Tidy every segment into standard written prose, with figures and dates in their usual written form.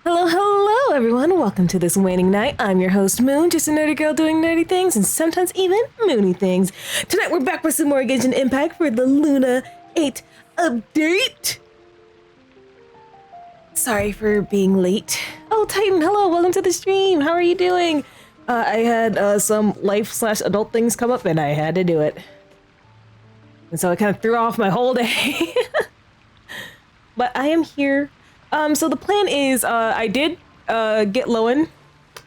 Hello, hello, everyone. Welcome to this waning night. I'm your host, Moon, just a nerdy girl doing nerdy things and sometimes even moony things. Tonight, we're back with some more Genshin Impact for the Luna 8 update. Sorry for being late. Oh, Titan, hello, welcome to the stream. How are you doing? I had some life/adult things come up and I had to do it. And so it kind of threw off my whole day. But I am here. So the plan is, I did get Lowen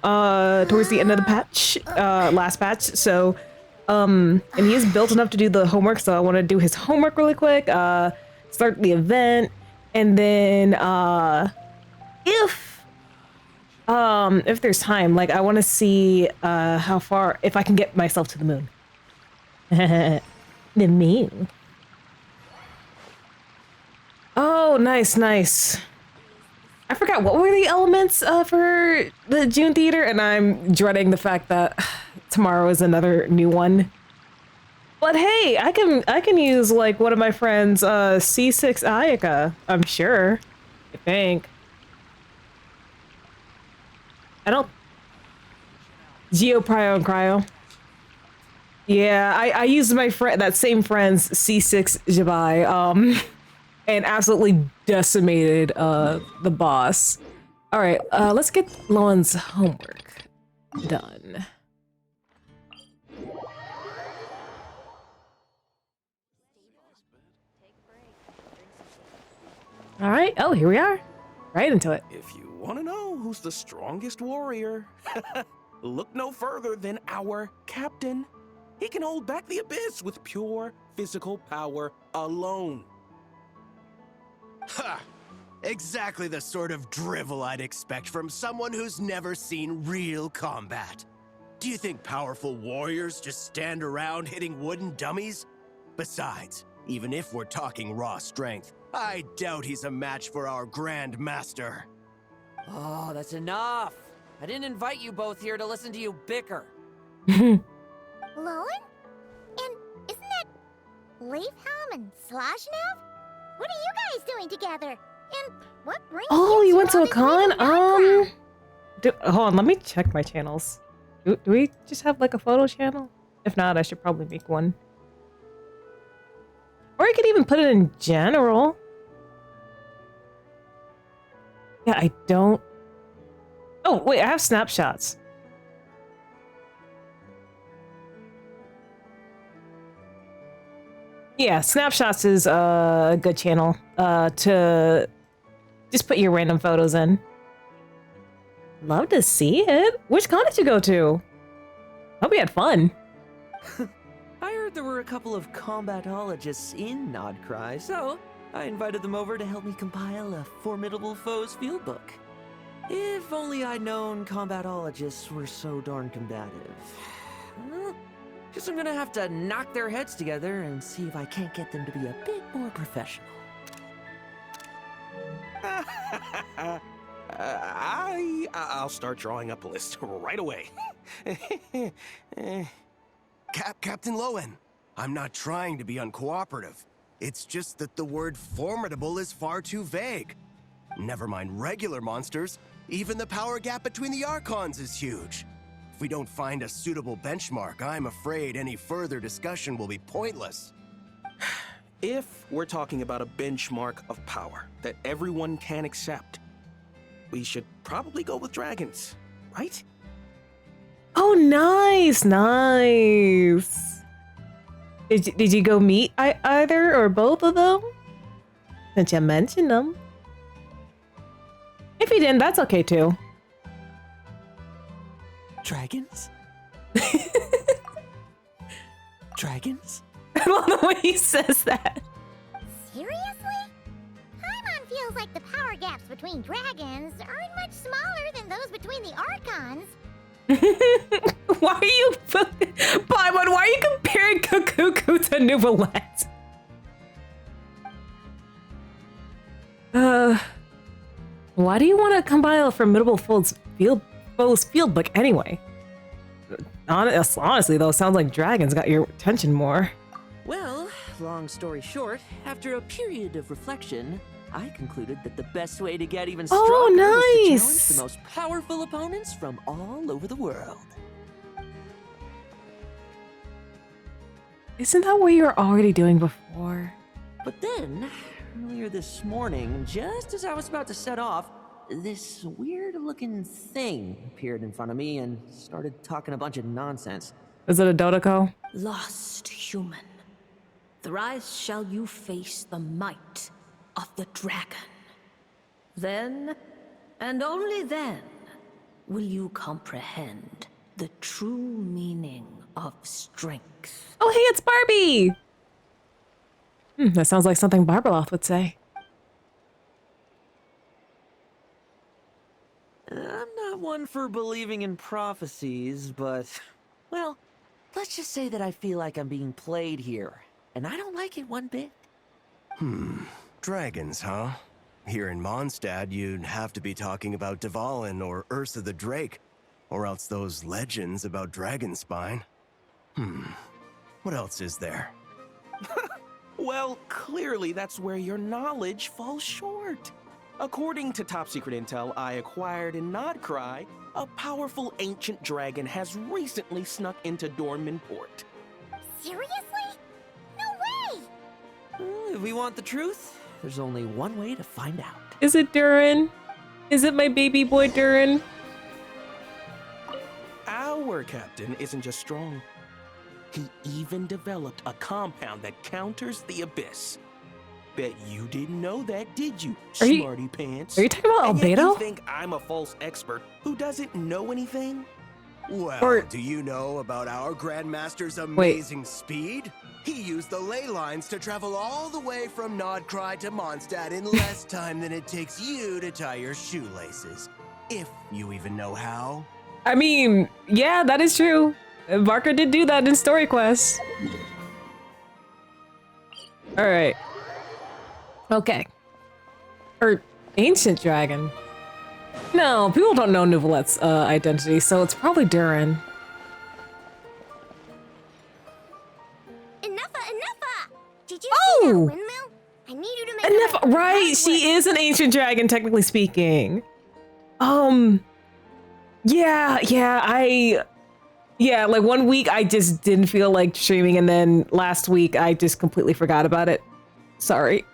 towards the end of the patch, last patch. So, and he is built enough to do the homework. So I want to do his homework really quick, start the event, and then if there's time, like I want to see how far, if I can get myself to the moon. The moon. Oh, nice, nice. I forgot what were the elements for the June theater, and I'm dreading the fact that tomorrow is another new one. But hey, I can use like one of my friends, C6 Ayaka. I'm sure. I think. I don't. Geo Prio and Cryo. Yeah, I used my friend, that same friend's C6 Jabai. And absolutely decimated the boss. All right, let's get Lowen's homework done. All right, oh, here we are. Right into it. If you want to know who's the strongest warrior, look no further than our captain. He can hold back the abyss with pure physical power alone. Ha! Exactly the sort of drivel I'd expect from someone who's never seen real combat. Do you think powerful warriors just stand around hitting wooden dummies? Besides, even if we're talking raw strength, I doubt he's a match for our Grand Master. Oh, that's enough! I didn't invite you both here to listen to you bicker. Lowen? And isn't that Leafhelm and Sloshnev? What are you guys doing together? And what brings You went to a all this con? background? Hold on, let me check my channels. Do we just have like a photo channel? If not, I should probably make one. Or you could even put it in general. Yeah, I don't. Oh, wait, I have snapshots. Yeah, snapshots is a good channel to just put your random photos in. Love to see it. Which con did you go to? Hope you had fun. I heard there were a couple of combatologists in Nodcry, so I invited them over to help me compile a formidable foes field book. If only I'd known combatologists were so darn combative. Well, guess I'm gonna have to knock their heads together and see if I can't get them to be a bit more professional. I'll start drawing up a list right away. Captain Lowen, I'm not trying to be uncooperative. It's just that the word formidable is far too vague. Never mind regular monsters, even the power gap between the Archons is huge. If we don't find a suitable benchmark, I'm afraid any further discussion will be pointless. If we're talking about a benchmark of power that everyone can accept, we should probably go with dragons, right? Oh, nice, nice. Did you go meet either or both of them? Since you mentioned them. If you didn't, that's okay too. Dragons? Dragons? I love the way he says that. Seriously? Paimon feels like the power gaps between dragons aren't much smaller than those between the Archons. Why are you, Paimon, why are you comparing Kukuku to Nuvolette? Why do you want to compile a formidable foes field book anyway? Honestly, though, sounds like dragons got your attention more. Well, long story short, after a period of reflection, I concluded that the best way to get even Oh, stronger was to nice. challenge the most powerful opponents from all over the world. Isn't that what you were already doing before? But then, earlier this morning, just as I was about to set off, this weird-looking thing appeared in front of me and started talking a bunch of nonsense. Is it a Dodoko? Lost human, thrice shall you face the might of the dragon. Then, and only then, will you comprehend the true meaning of strength. Oh, hey, it's Barbie! That sounds like something Barbeloth would say. I'm not one for believing in prophecies, but, well, let's just say that I feel like I'm being played here, and I don't like it one bit. Dragons, huh? Here in Mondstadt, you'd have to be talking about Dvalin or Ursa the Drake, or else those legends about Dragonspine. What else is there? Well, clearly that's where your knowledge falls short. According to top secret intel I acquired in Nodcry, a powerful ancient dragon has recently snuck into Dornman Port. Seriously? No way! Well, if we want the truth, there's only one way to find out. Is it Durin? Is it my baby boy Durin? Our captain isn't just strong. He even developed a compound that counters the abyss. Bet you didn't know that, did you, smarty pants? Are you talking about And yet Albedo? you think I'm a false expert who doesn't know anything? Well, Or- do you know about our Grandmaster's amazing speed? He used the ley lines to travel all the way from Nodcry to Mondstadt in less time than it takes you to tie your shoelaces. If you even know how. I mean, yeah, that is true. Barker did do that in Story Quest. Alright. Okay. Or Ancient Dragon. No, people don't know Nuvolet's identity, so it's probably Durin. Enough! Did you see that Oh! windmill? I need you to make Enough, that right, she is an ancient dragon, technically speaking. Yeah, like 1 week I just didn't feel like streaming, and then last week I just completely forgot about it. Sorry.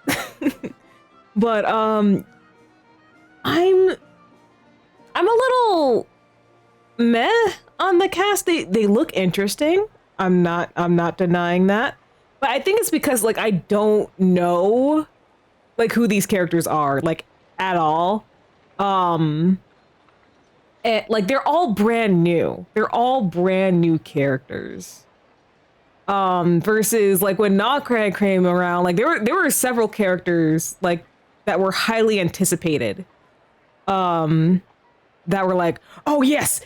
But I'm a little meh on the cast. They look interesting. I'm not denying that. But I think it's because like I don't know like who these characters are like at all. And, like they're all brand new. They're all brand new characters. Versus like when Nodcry came around, like there were several characters like that were highly anticipated. That were like, oh yes.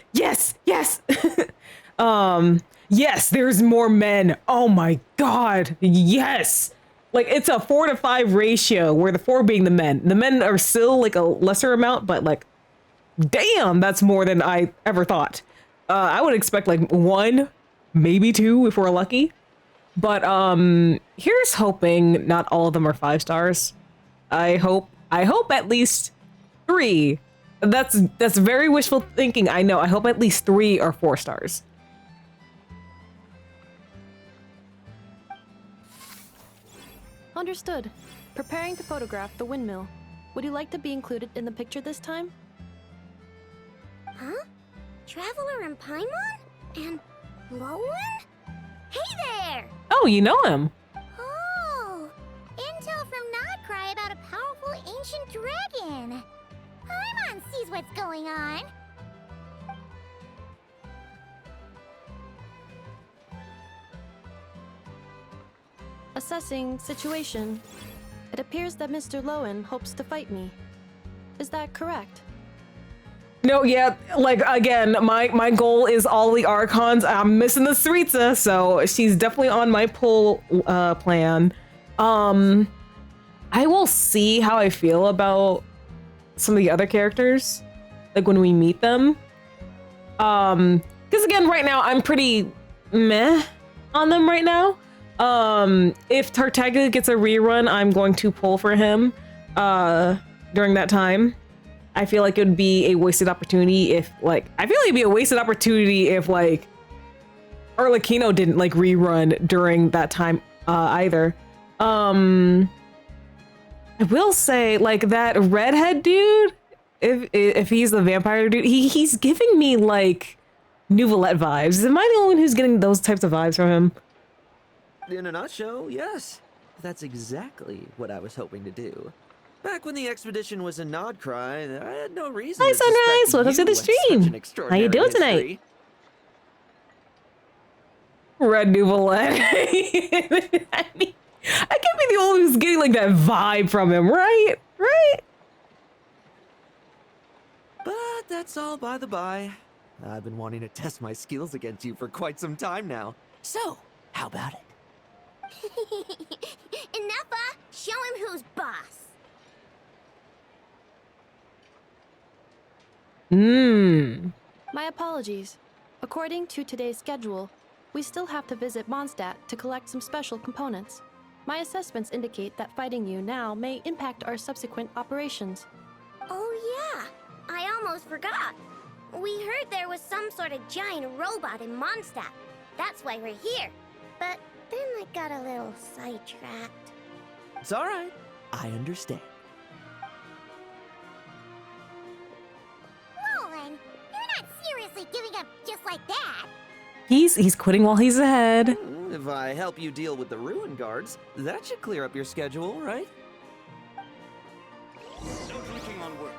Yes, there's more men. Oh my god, yes. Like it's a 4 to 5 ratio where the 4 being the men. The men are still like a lesser amount, but like damn, that's more than I ever thought. I would expect like 1, maybe 2 if we're lucky. But here's hoping not all of them are 5 stars. I hope at least 3. That's very wishful thinking, I know. I hope at least 3 are 4 stars. Understood. Preparing to photograph the windmill. Would you like to be included in the picture this time? Huh? Traveler and Paimon? And Lowen? Hey there! Oh, you know him. Oh! Intel from Nodcry about a powerful ancient dragon. Paimon sees what's going on. Assessing situation. It appears that Mr. Lowen hopes to fight me. Is that correct? No, yeah, like again, my goal is all the Archons. I'm missing the Sritza, so she's definitely on my pull plan. I will see how I feel about some of the other characters, like when we meet them. Because again, right now I'm pretty meh on them right now. If Tartaglia gets a rerun, I'm going to pull for him. during that time. I feel like it would be a wasted opportunity if like Arlecchino didn't like rerun during that time either. I will say like that redhead dude, if he's the vampire dude, he's giving me like Nouvellette vibes. Am I the only one who's getting those types of vibes from him? In a nutshell, yes. That's exactly what I was hoping to do. Back when the expedition was a Nodcry, I had no reason Hi, to suspect Sunrise. Welcome to you the had such an stream. How you extraordinary doing history. tonight? Red Nouvellette. I mean, I can't be the only one who's getting like that vibe from him, right? Right? But that's all by the by. I've been wanting to test my skills against you for quite some time now. So, how about it? Enough, show him who's boss. My apologies. According to today's schedule, we still have to visit Mondstadt to collect some special components. My assessments indicate that fighting you now may impact our subsequent operations. Oh yeah, I almost forgot. We heard there was some sort of giant robot in Mondstadt. That's why we're here. But then I got a little sidetracked. It's alright. I understand. Nolan, you're not seriously giving up just like that. He's quitting while he's ahead. If I help you deal with the ruin guards, that should clear up your schedule, right? No drinking on work.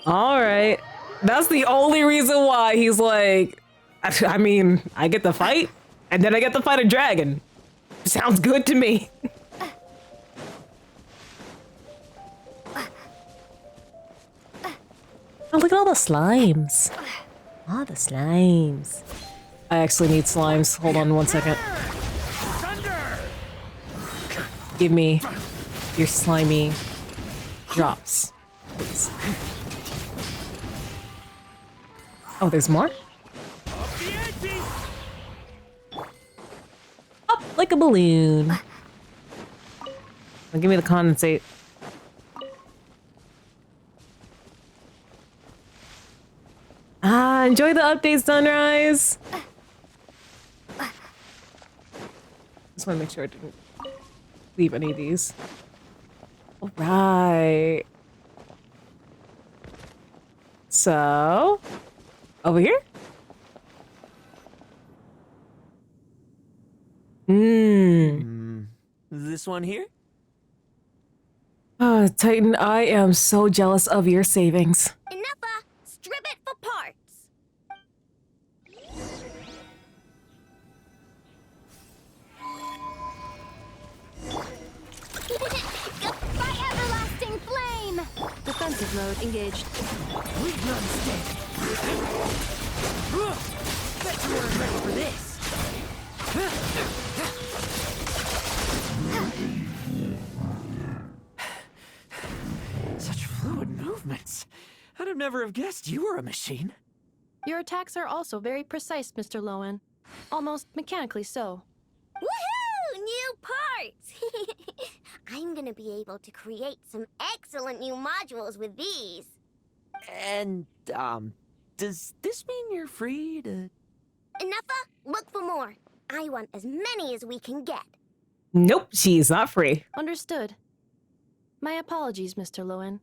All right. That's the only reason why he's like, I mean, I get to fight, and then I get to fight a dragon. Sounds good to me. Oh, look at all the slimes. All the slimes. I actually need slimes. Hold on 1 second. Give me your slimy drops, please. Oh, there's more? Up like a balloon. Now give me the condensate. Enjoy the update, Sunrise. Just want to make sure I didn't leave any of these. All right. So, over here? This one here? Oh, Titan, I am so jealous of your savings. Enough, strip it for parts. Goodbye, everlasting flame. Defensive mode engaged. We've not stayed. Bet you weren't ready for this. Such fluid movements. I'd have never have guessed you were a machine. Your attacks are also very precise, Mr. Lowen. Almost mechanically so. Woohoo! New parts! I'm gonna be able to create some excellent new modules with these. And, does this mean you're free to... Enough, look for more. I want as many as we can get. Nope, she's not free. Understood. My apologies, Mr. Lowen.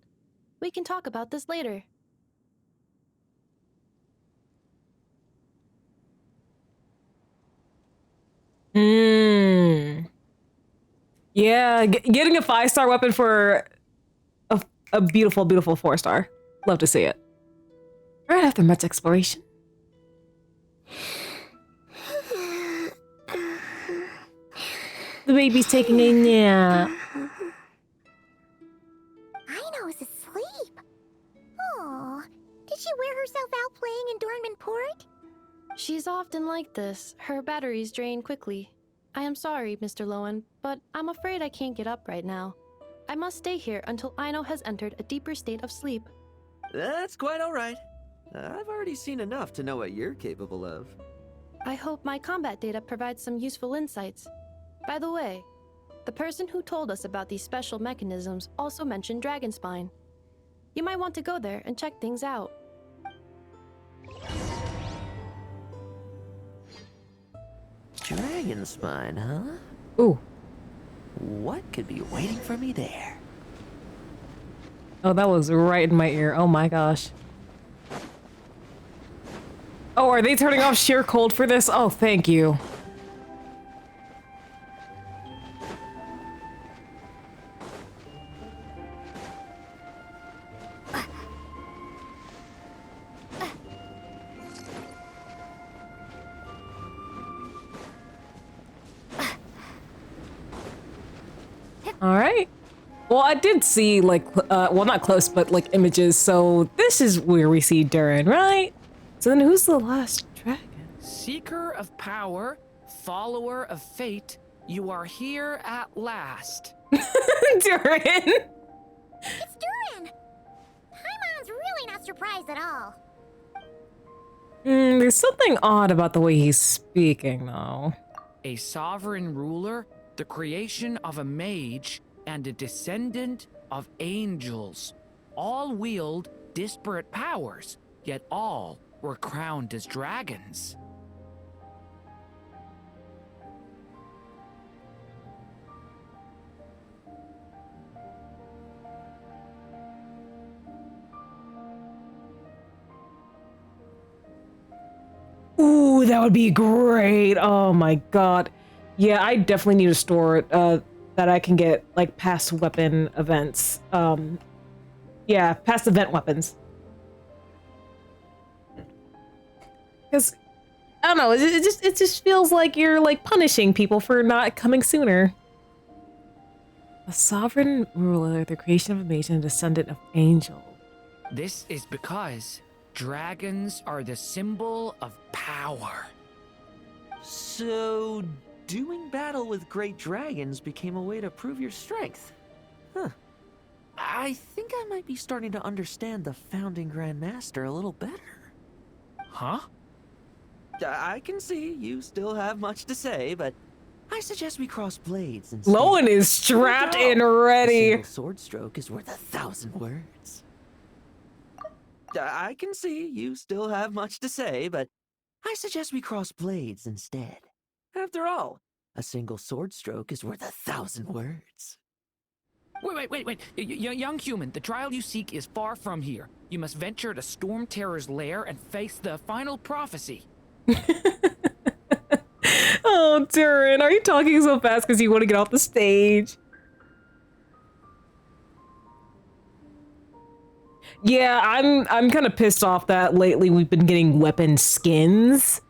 We can talk about this later. Yeah, getting a 5-star weapon for a beautiful, beautiful 4-star. Love to see it. Right after much exploration. The baby's taking a nap. Ino's asleep. Oh, did she wear herself out playing in Dornman Port? She's often like this. Her batteries drain quickly. I am sorry, Mr. Lowen, but I'm afraid I can't get up right now. I must stay here until Ino has entered a deeper state of sleep. That's quite alright. I've already seen enough to know what you're capable of. I hope my combat data provides some useful insights. By the way, the person who told us about these special mechanisms also mentioned Dragon Spine. You might want to go there and check things out. Dragon spine, huh? Ooh. What could be waiting for me there? Oh, that was right in my ear. Oh my gosh. Oh, are they turning off sheer cold for this? Oh, thank you. All right. Well, I did see, like, well, not close, but, like, images, so this is where we see Durin, right? So then who's the last dragon? Seeker of power, follower of fate, you are here at last. Durin! It's Durin! Paimon's really not surprised at all. There's something odd about the way he's speaking, though. A sovereign ruler, the creation of a mage, and a descendant of angels. All wield disparate powers, yet all were crowned as dragons. Ooh, that would be great. Oh my god. Yeah, I definitely need a store that I can get, like, past weapon events. Yeah, past event weapons. Because, I don't know, it just feels like you're, like, punishing people for not coming sooner. A sovereign ruler, the creation of a mage and a descendant of angel. This is because dragons are the symbol of power. So, doing battle with great dragons became a way to prove your strength. Huh. I think I might be starting to understand the founding Grand Master a little better. Huh? I can see you still have much to say, but I suggest we cross blades and Lowen is strapped and ready. A single sword stroke is worth 1,000 words. I can see you still have much to say, but I suggest we cross blades instead. After all, a single sword stroke is worth 1,000 words. Wait. Young human, the trial you seek is far from here. You must venture to Storm Terror's lair and face the final prophecy. Oh, Durin, are you talking so fast because you want to get off the stage? Yeah, I'm kind of pissed off that lately we've been getting weapon skins.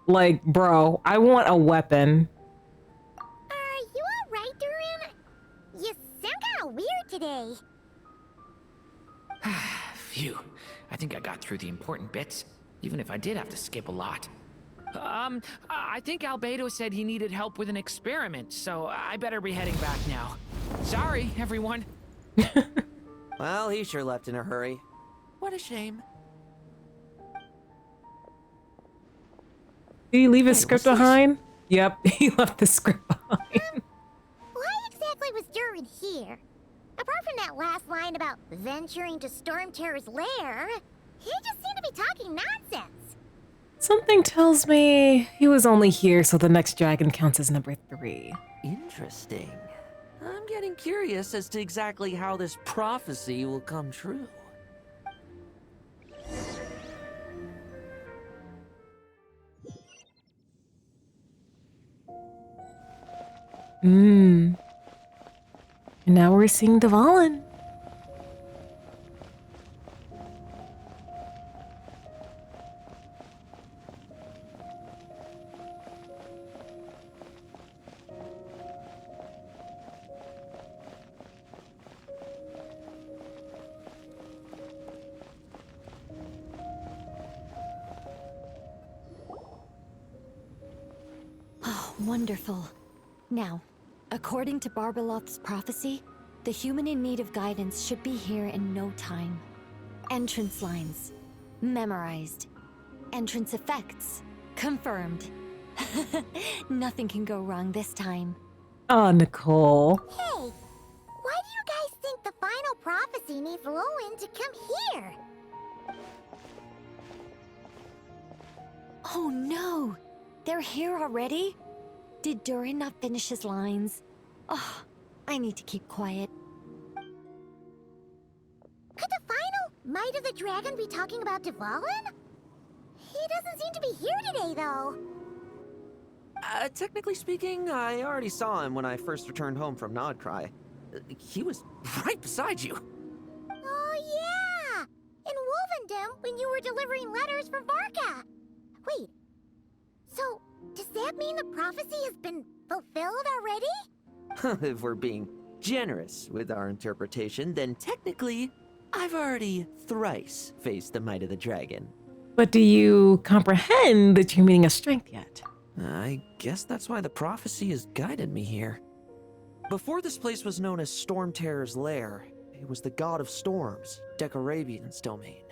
Like, bro, I want a weapon. Are you alright, Durin? You sound kinda weird today. Phew. I think I got through the important bits, even if I did have to skip a lot. I think Albedo said he needed help with an experiment, so I better be heading back now. Sorry, everyone. Well, he sure left in a hurry. What a shame. Did he leave his script behind? Yep, he left the script behind. Why exactly was Durin here? Apart from that last line about venturing to Storm Terror's lair, he just seemed to be talking nonsense. Something tells me he was only here so the next dragon counts as number 3. Interesting. I'm getting curious as to exactly how this prophecy will come true. And now we're seeing Dvalin. Oh, wonderful. Now, according to Barbeloth's prophecy, the human in need of guidance should be here in no time. Entrance lines. Memorized. Entrance effects. Confirmed. Nothing can go wrong this time. Oh, Nicole. Hey, why do you guys think the final prophecy needs Lowen to come here? Oh no! They're here already? Did Durin not finish his lines? Oh, I need to keep quiet. Could the final Might of the Dragon be talking about Dvalin? He doesn't seem to be here today, though. Technically speaking, I already saw him when I first returned home from Nodcry. He was right beside you. Oh, yeah! In Wolvendom, when you were delivering letters for Varka. Wait, so does that mean the prophecy has been fulfilled already? If we're being generous with our interpretation, then technically, I've already thrice faced the might of the dragon. But do you comprehend the true meaning of strength yet? I guess that's why the prophecy has guided me here. Before this place was known as Storm Terror's lair, it was the god of storms, Decarabian's domain.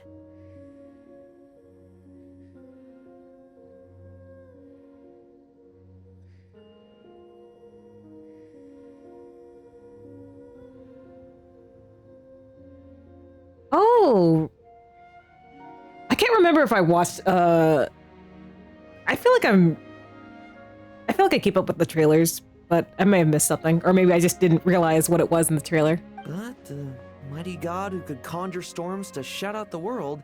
Oh, I can't remember if I watched. I feel like I keep up with the trailers, but I may have missed something, or maybe I just didn't realize what it was in the trailer. But the mighty god who could conjure storms to shut out the world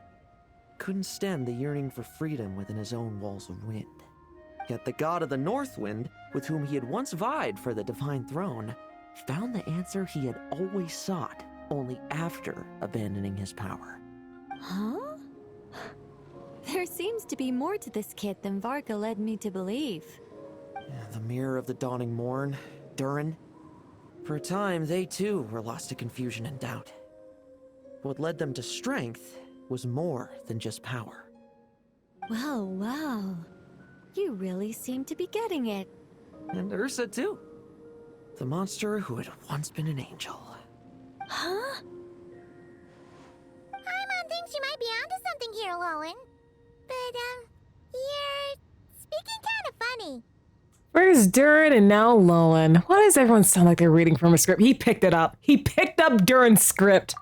couldn't stem the yearning for freedom within his own walls of wind. Yet the god of the North Wind, with whom he had once vied for the divine throne, found the answer he had always sought only after abandoning his power. Huh? There seems to be more to this kid than Varka led me to believe. The mirror of the dawning morn, Durin. For a time, they too were lost to confusion and doubt. What led them to strength was more than just power. Well, well. You really seem to be getting it. And Ursa too. The monster who had once been an angel. Huh? Paimon thinks you might be onto something here, Lowen. But, you're speaking kind of funny. Where's Durin and now Lowen? Why does everyone sound like they're reading from a script? He picked it up. He picked up Durin's script.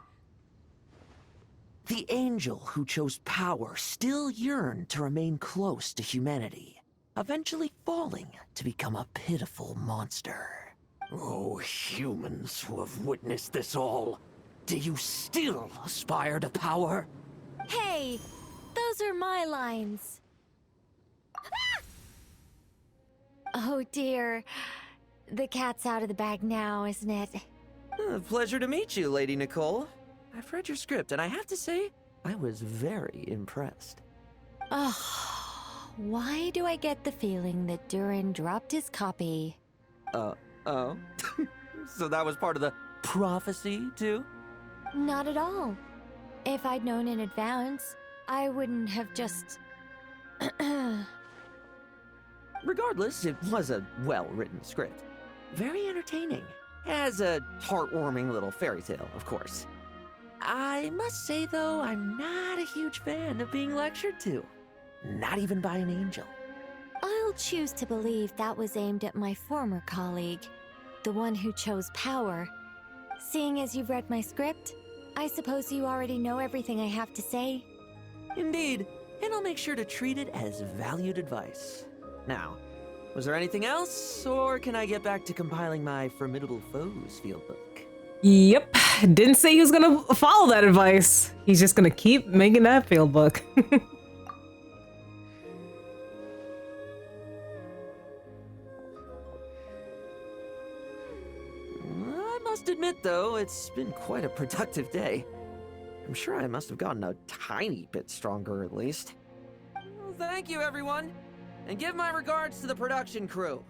The angel who chose power still yearned to remain close to humanity, eventually falling to become a pitiful monster. Oh, humans who have witnessed this all, do you still aspire to power? Hey, those are my lines. Oh dear. The cat's out of the bag now, isn't it? Pleasure to meet you, Lady Nicole. I've read your script, and I have to say, I was very impressed. Oh, why do I get the feeling that Durin dropped his copy? Oh? So that was part of the prophecy, too? Not at all. If I'd known in advance, I wouldn't have just... Regardless, it was a well-written script. Very entertaining. As a heartwarming little fairy tale, of course. I must say, though, I'm not a huge fan of being lectured to. Not even by an angel. I'll choose to believe that was aimed at my former colleague, the one who chose power. Seeing as you've read my script, I suppose you already know everything I have to say? Indeed, and I'll make sure to treat it as valued advice. Now, was there anything else, or can I get back to compiling my Formidable Foes fieldbook? Yep. Didn't say he was gonna follow that advice. He's just gonna keep making that field book. I must admit, though, it's been quite a productive day. I'm sure I must have gotten a tiny bit stronger, at least. Well, thank you, everyone. And give my regards to the production crew.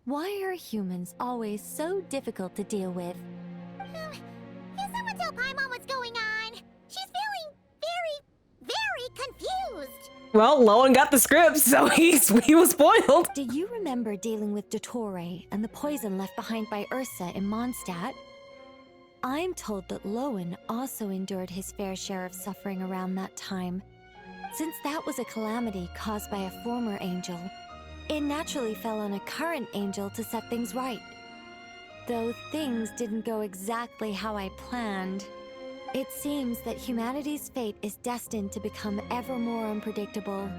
Why are humans always so difficult to deal with? Can someone tell Paimon what's going on? She's feeling very confused. Well, Lowen got the script, so he was spoiled. Do you remember dealing with Dottore and the poison left behind by Ursa in Mondstadt? I'm told that Lowen also endured his fair share of suffering around that time. Since that was a calamity caused by a former angel, it naturally fell on a current angel to set things right. Though things didn't go exactly how I planned, it seems that humanity's fate is destined to become ever more unpredictable.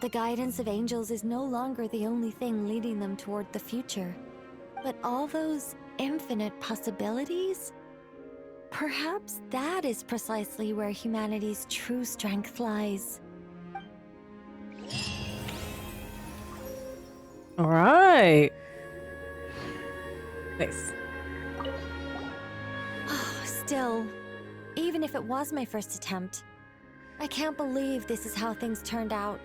The guidance of angels is no longer the only thing leading them toward the future, but all those infinite possibilities? Perhaps that is precisely where humanity's true strength lies. All right. Nice. Still, even if it was my first attempt, I can't believe this is how things turned out.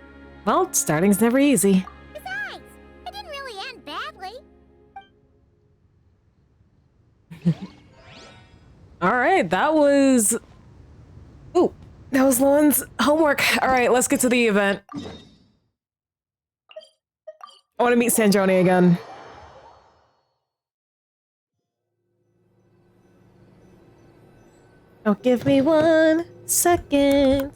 Well, starting's never easy. Besides, it didn't really end badly. All right, that was... Ooh, that was Lauren's homework. All right, let's get to the event. I want to meet Sandrone again. Oh, give me 1 second.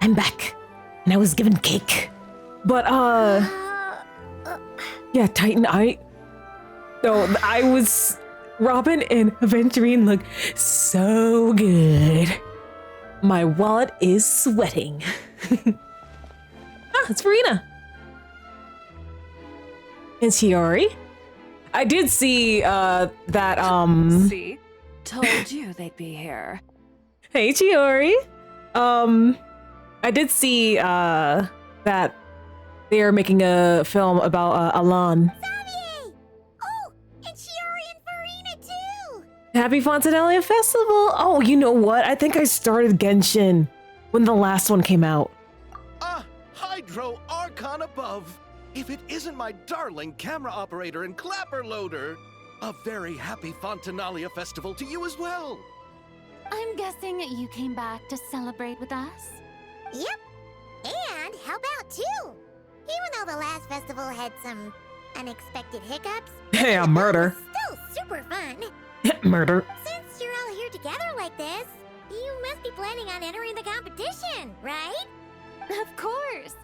I'm back, and I was given cake. But, yeah, Titan, Robin and Aventurine look so good. My wallet is sweating. It's Farina. And Chiori. I did see, See? Told you they'd be here. Hey, Chiori. I did see that they are making a film about Alan. Xavier! Oh, and Shiori and Farina too! Happy Fontanalia Festival! Oh, you know what? I think I started Genshin when the last one came out. Ah, Hydro Archon above! If it isn't my darling camera operator and clapper loader! A very happy Fontanalia Festival to you as well! I'm guessing you came back to celebrate with us? Yep. And how about two? Even though the last festival had some unexpected hiccups, Yeah, murder. it was still super fun. Murder. Since you're all here together like this, you must be planning on entering the competition, right? Of course!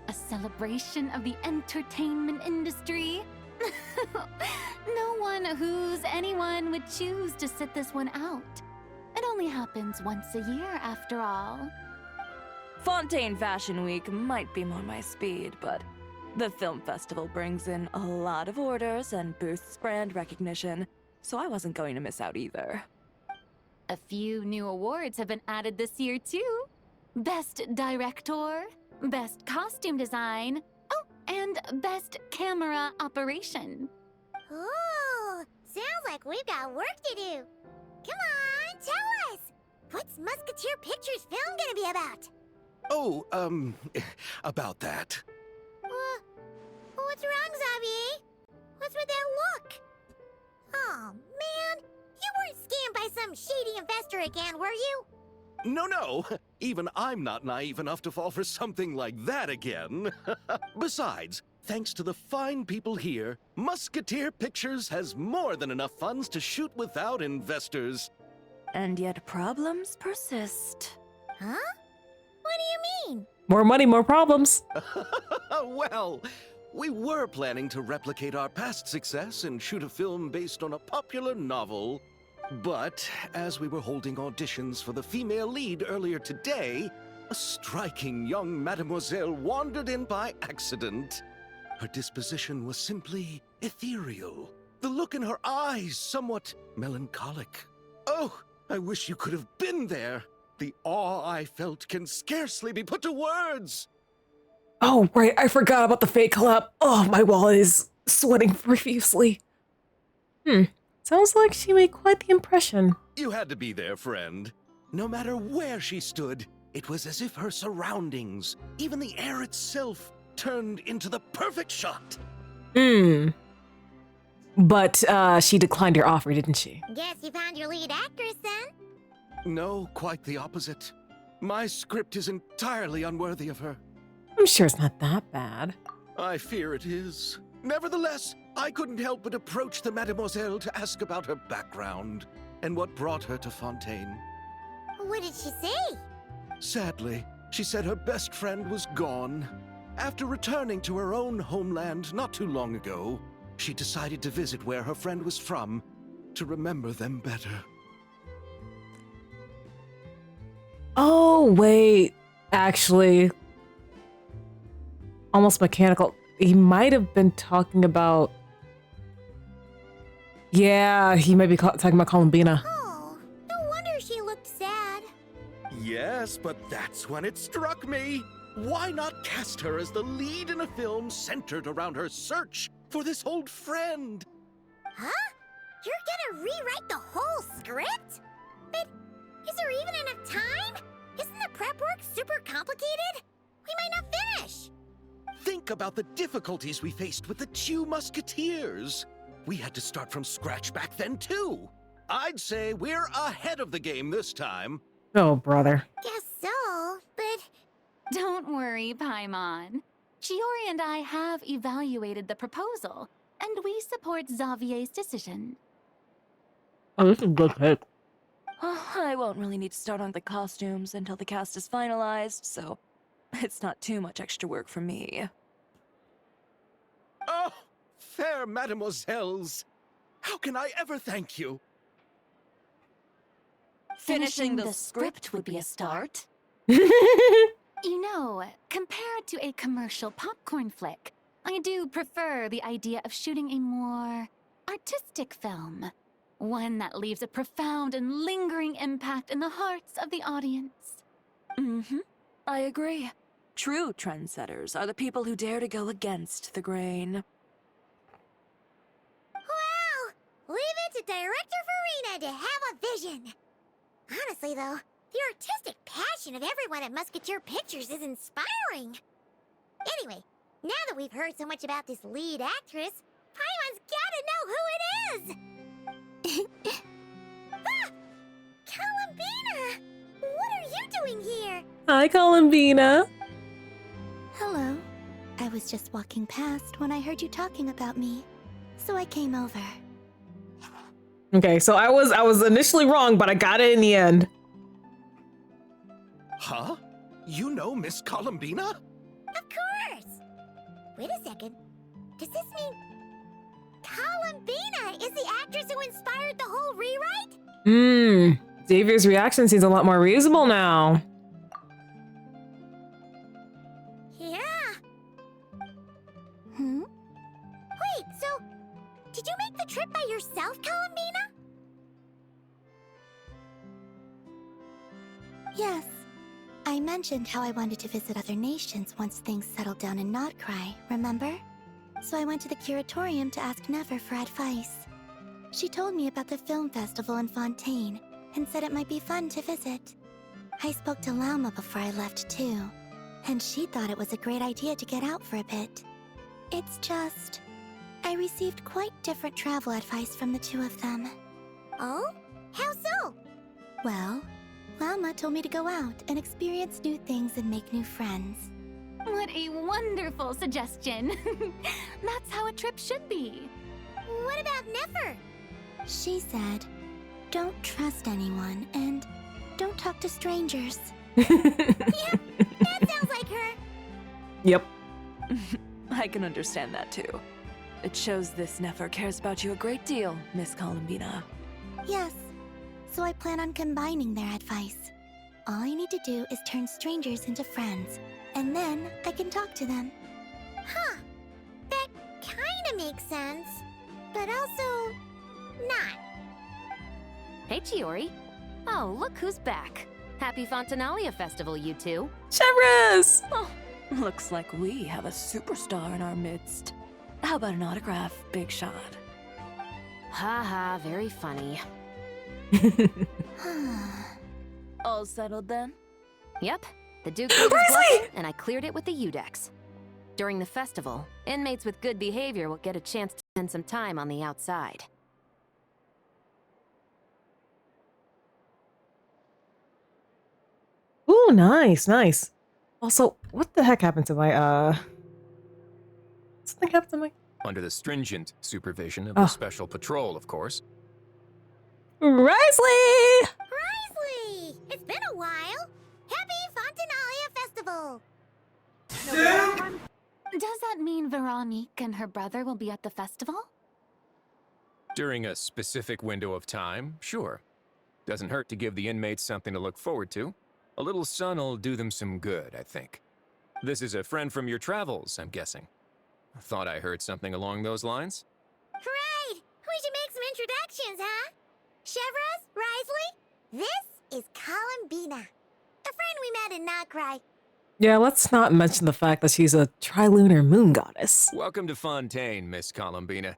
A celebration of the entertainment industry. No one who's anyone would choose to sit this one out. It only happens once a year, after all. Fontaine Fashion Week might be more my speed, but the film festival brings in a lot of orders and boosts brand recognition, so I wasn't going to miss out either. A few new awards have been added this year, too. Best Director, Best Costume Design, oh, and Best Camera Operation. Ooh, sounds like we've got work to do. Come on, tell us! What's Musketeer Pictures film gonna be about? Oh, about that. What's wrong, Xavier? What's with that look? Oh, man. You weren't scammed by some shady investor again, were you? No. Even I'm not naive enough to fall for something like that again. Besides, thanks to the fine people here, Musketeer Pictures has more than enough funds to shoot without investors. And yet problems persist. Huh? What do you mean? More money, more problems. Well, we were planning to replicate our past success and shoot a film based on a popular novel. But as we were holding auditions for the female lead earlier today, a striking young mademoiselle wandered in by accident. Her disposition was simply ethereal. The look in her eyes somewhat melancholic. Oh, I wish you could have been there. The awe I felt can scarcely be put to words. Oh, right. I forgot about the fake collab. Oh, my wallet is sweating profusely. Sounds like she made quite the impression. You had to be there, friend. No matter where she stood, it was as if her surroundings, even the air itself, turned into the perfect shot. But she declined your offer, didn't she? Guess you found your lead actress then? No, quite the opposite. My script is entirely unworthy of her. I'm sure it's not that bad. I fear it is. Nevertheless, I couldn't help but approach the mademoiselle to ask about her background and what brought her to Fontaine. What did she say? Sadly, she said her best friend was gone. After returning to her own homeland not too long ago, she decided to visit where her friend was from to remember them better. Oh, wait. Actually, almost mechanical. He might have been talking about... Yeah, he might be talking about Columbina. Oh, no wonder she looked sad. Yes, but that's when it struck me. Why not cast her as the lead in a film centered around her search for this old friend? Huh? You're gonna rewrite the whole script? But is there even enough time? Isn't the prep work super complicated? We might not finish. Think about the difficulties we faced with the two musketeers. We had to start from scratch back then, too. I'd say we're ahead of the game this time. Oh, brother. Guess so, but... Don't worry, Paimon. Shiori and I have evaluated the proposal, and we support Xavier's decision. Oh, this is good pick. I won't really need to start on the costumes until the cast is finalized, so it's not too much extra work for me. Oh, fair mademoiselles. How can I ever thank you? Finishing the script would be a start. You know, compared to a commercial popcorn flick, I do prefer the idea of shooting a more artistic film. One that leaves a profound and lingering impact in the hearts of the audience. Mm-hmm. I agree. True trendsetters are the people who dare to go against the grain. Wow! Leave it to Director Farina to have a vision. Honestly, though, the artistic passion of everyone at Musketeer Pictures is inspiring. Anyway, now that we've heard so much about this lead actress, Paimon's gotta know who it is! Ah! Columbina! What are you doing here? Hi, Columbina. Hello. I was just walking past when I heard you talking about me, so I came over. Okay, so I was initially wrong, but I got it in the end. Huh? You know Miss Columbina? Of course! Wait a second. Does this mean Columbina is the actress who inspired the whole rewrite? Xavier's reaction seems a lot more reasonable now. Yeah. Wait, so did you make the trip by yourself, Columbina? Yes. I mentioned how I wanted to visit other nations once things settled down in Nodcry, remember? So I went to the curatorium to ask Never for advice. She told me about the film festival in Fontaine and said it might be fun to visit. I spoke to Lauma before I left too, and she thought it was a great idea to get out for a bit. It's just, I received quite different travel advice from the two of them. Oh? How so? Well, Lauma told me to go out and experience new things and make new friends. What a wonderful suggestion. That's how a trip should be. What about Nefer? She said, don't trust anyone and don't talk to strangers. Yep, that sounds like her. Yep. I can understand that too. It shows this Nefer cares about you a great deal, Miss Columbina. Yes, so I plan on combining their advice. All I need to do is turn strangers into friends, and then I can talk to them. Huh. That kinda makes sense, but also not. Hey, Chiori. Oh, look who's back. Happy Fontanalia Festival, you two. Chevres! Oh, looks like we have a superstar in our midst. How about an autograph, Big Shot? Ha, very funny. All settled then? Yep, the Duke was bluffing, and I cleared it with the Udex. During the festival, inmates with good behavior will get a chance to spend some time on the outside. Ooh, nice. Also, what the heck happened to my, something happened to my... Under the stringent supervision of the Special Patrol, of course. Risley! Risley! It's been a while. Happy Fontanalia Festival! Does that mean Veronique and her brother will be at the festival? During a specific window of time, sure. Doesn't hurt to give the inmates something to look forward to. A little sun'll do them some good, I think. This is a friend from your travels, I'm guessing. Thought I heard something along those lines. Right! We should make some introductions, huh? Chevres, Risley, this is Columbina, a friend we met in Nodcry. Yeah, let's not mention the fact that she's a trilunar moon goddess. Welcome to Fontaine, Miss Columbina.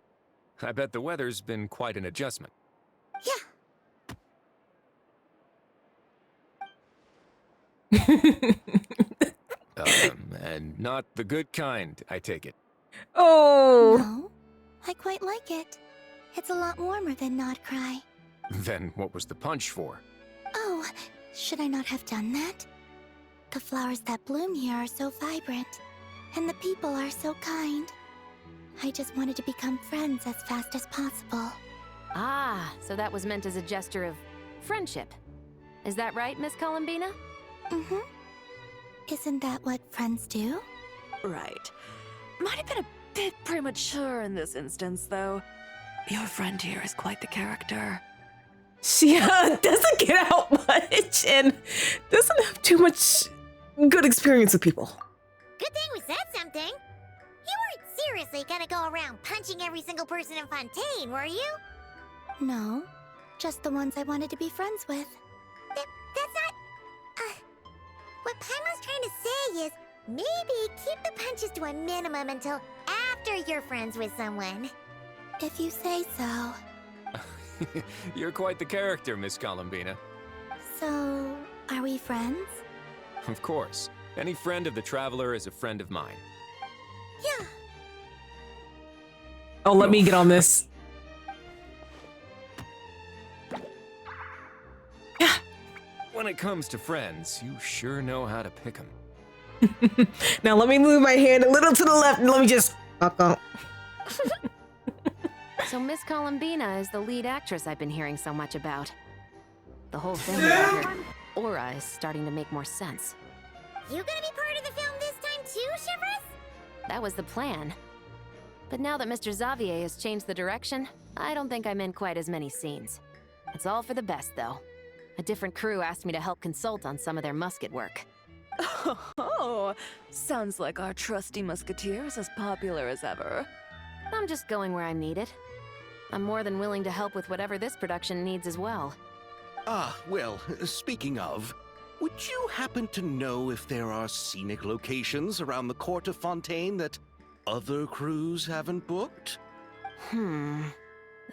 I bet the weather's been quite an adjustment. And not the good kind, I take it. Oh! No, I quite like it. It's a lot warmer than Nodcry. Then what was the punch for? Oh, should I not have done that? The flowers that bloom here are so vibrant, and the people are so kind. I just wanted to become friends as fast as possible. Ah, so that was meant as a gesture of friendship. Is that right, Miss Columbina? Mm-hmm. Isn't that what friends do? Right. Might have been a bit premature in this instance, though. Your friend here is quite the character. She doesn't get out much and doesn't have too much good experience with people. Good thing we said something. You weren't seriously gonna go around punching every single person in Fontaine, were you? No, just the ones I wanted to be friends with. That's not... what Paimon's trying to say is, maybe keep the punches to a minimum until after you're friends with someone. If you say so. You're quite the character, Miss Columbina. So, are we friends? Of course. Any friend of the Traveler is a friend of mine. Yeah. Oh, let me get on this. When it comes to friends, you sure know how to pick 'em. Now let me move my hand a little to the left and let me just... So Miss Columbina is the lead actress I've been hearing so much about. The whole thing about her aura is starting to make more sense. You gonna be part of the film this time too, Shivers? That was the plan. But now that Mr. Xavier has changed the direction, I don't think I'm in quite as many scenes. It's all for the best, though. A different crew asked me to help consult on some of their musket work. Oh, sounds like our trusty musketeer is as popular as ever. I'm just going where I'm needed. I'm more than willing to help with whatever this production needs as well. Ah, well, speaking of, would you happen to know if there are scenic locations around the Court of Fontaine that other crews haven't booked? The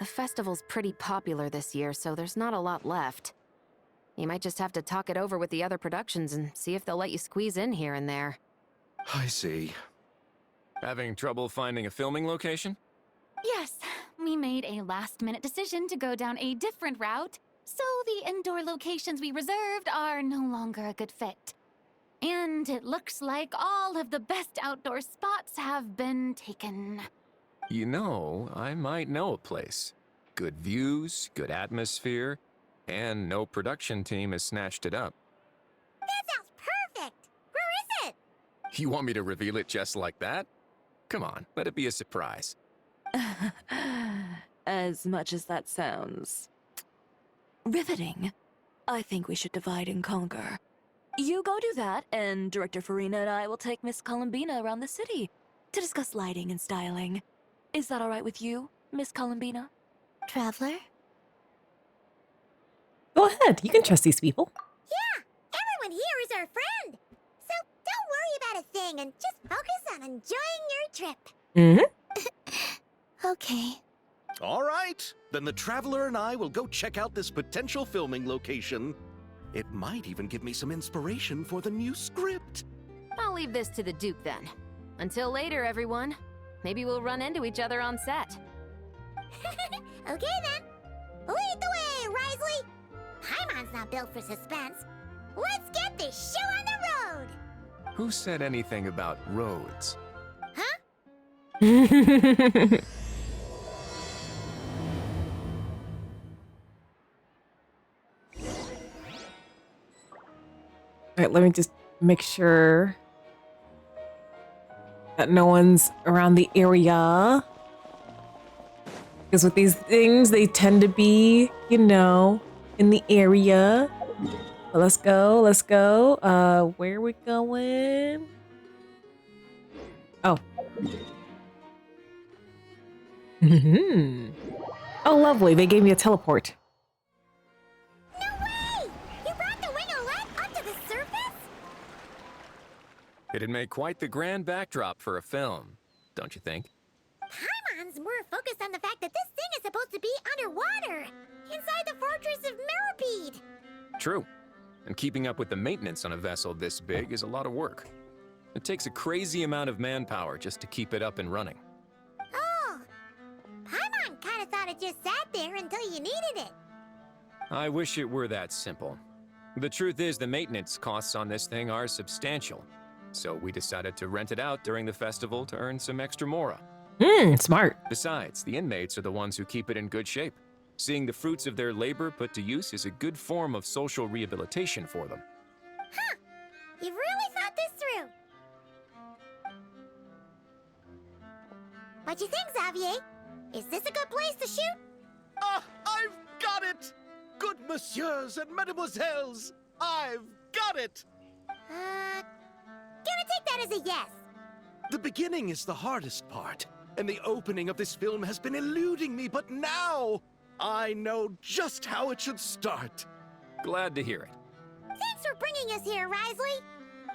festival's pretty popular this year, so there's not a lot left. You might just have to talk it over with the other productions and see if they'll let you squeeze in here and there. I see. Having trouble finding a filming location? Yes, we made a last-minute decision to go down a different route, so the indoor locations we reserved are no longer a good fit. And it looks like all of the best outdoor spots have been taken. You know, I might know a place. Good views, good atmosphere, and no production team has snatched it up. That sounds perfect! Where is it? You want me to reveal it just like that? Come on, let it be a surprise. As much as that sounds riveting, I think we should divide and conquer. You go do that, and Director Farina and I will take Miss Columbina around the city to discuss lighting and styling. Is that all right with you, Miss Columbina? Traveler? Go ahead, you can trust these people. Yeah, everyone here is our friend. So don't worry about a thing and just focus on enjoying your trip. Okay. All right, then the Traveler and I will go check out this potential filming location. It might even give me some inspiration for the new script. I'll leave this to the Duke then. Until later, everyone. Maybe we'll run into each other on set. Okay then. Lead the way, Risley. Paimon's not built for suspense. Let's get this show on the road. Who said anything about roads? Huh? Alright, let me just make sure that no one's around the area. Because with these things, they tend to be, you know, in the area. So let's go, let's go. Where are we going? Oh. Oh, lovely. They gave me a teleport. No way! You brought the wing-o-let up to the surface? It'd make quite the grand backdrop for a film, don't you think? Paimon's more focused on the fact that this thing is supposed to be underwater, inside the fortress of Mirrapede. True. And keeping up with the maintenance on a vessel this big is a lot of work. It takes a crazy amount of manpower just to keep it up and running. Oh, Paimon kind of thought it just sat there until you needed it. I wish it were that simple. The truth is the maintenance costs on this thing are substantial. So we decided to rent it out during the festival to earn some extra mora. Smart. Besides, the inmates are the ones who keep it in good shape. Seeing the fruits of their labor put to use is a good form of social rehabilitation for them. Huh, you've really thought this through. What you think, Xavier? Is this a good place to shoot? Ah, I've got it! Good messieurs and mesdemoiselles, I've got it! Gonna take that as a yes. The beginning is the hardest part, and the opening of this film has been eluding me, but now I know just how it should start. Glad to hear it. Thanks for bringing us here, Risley.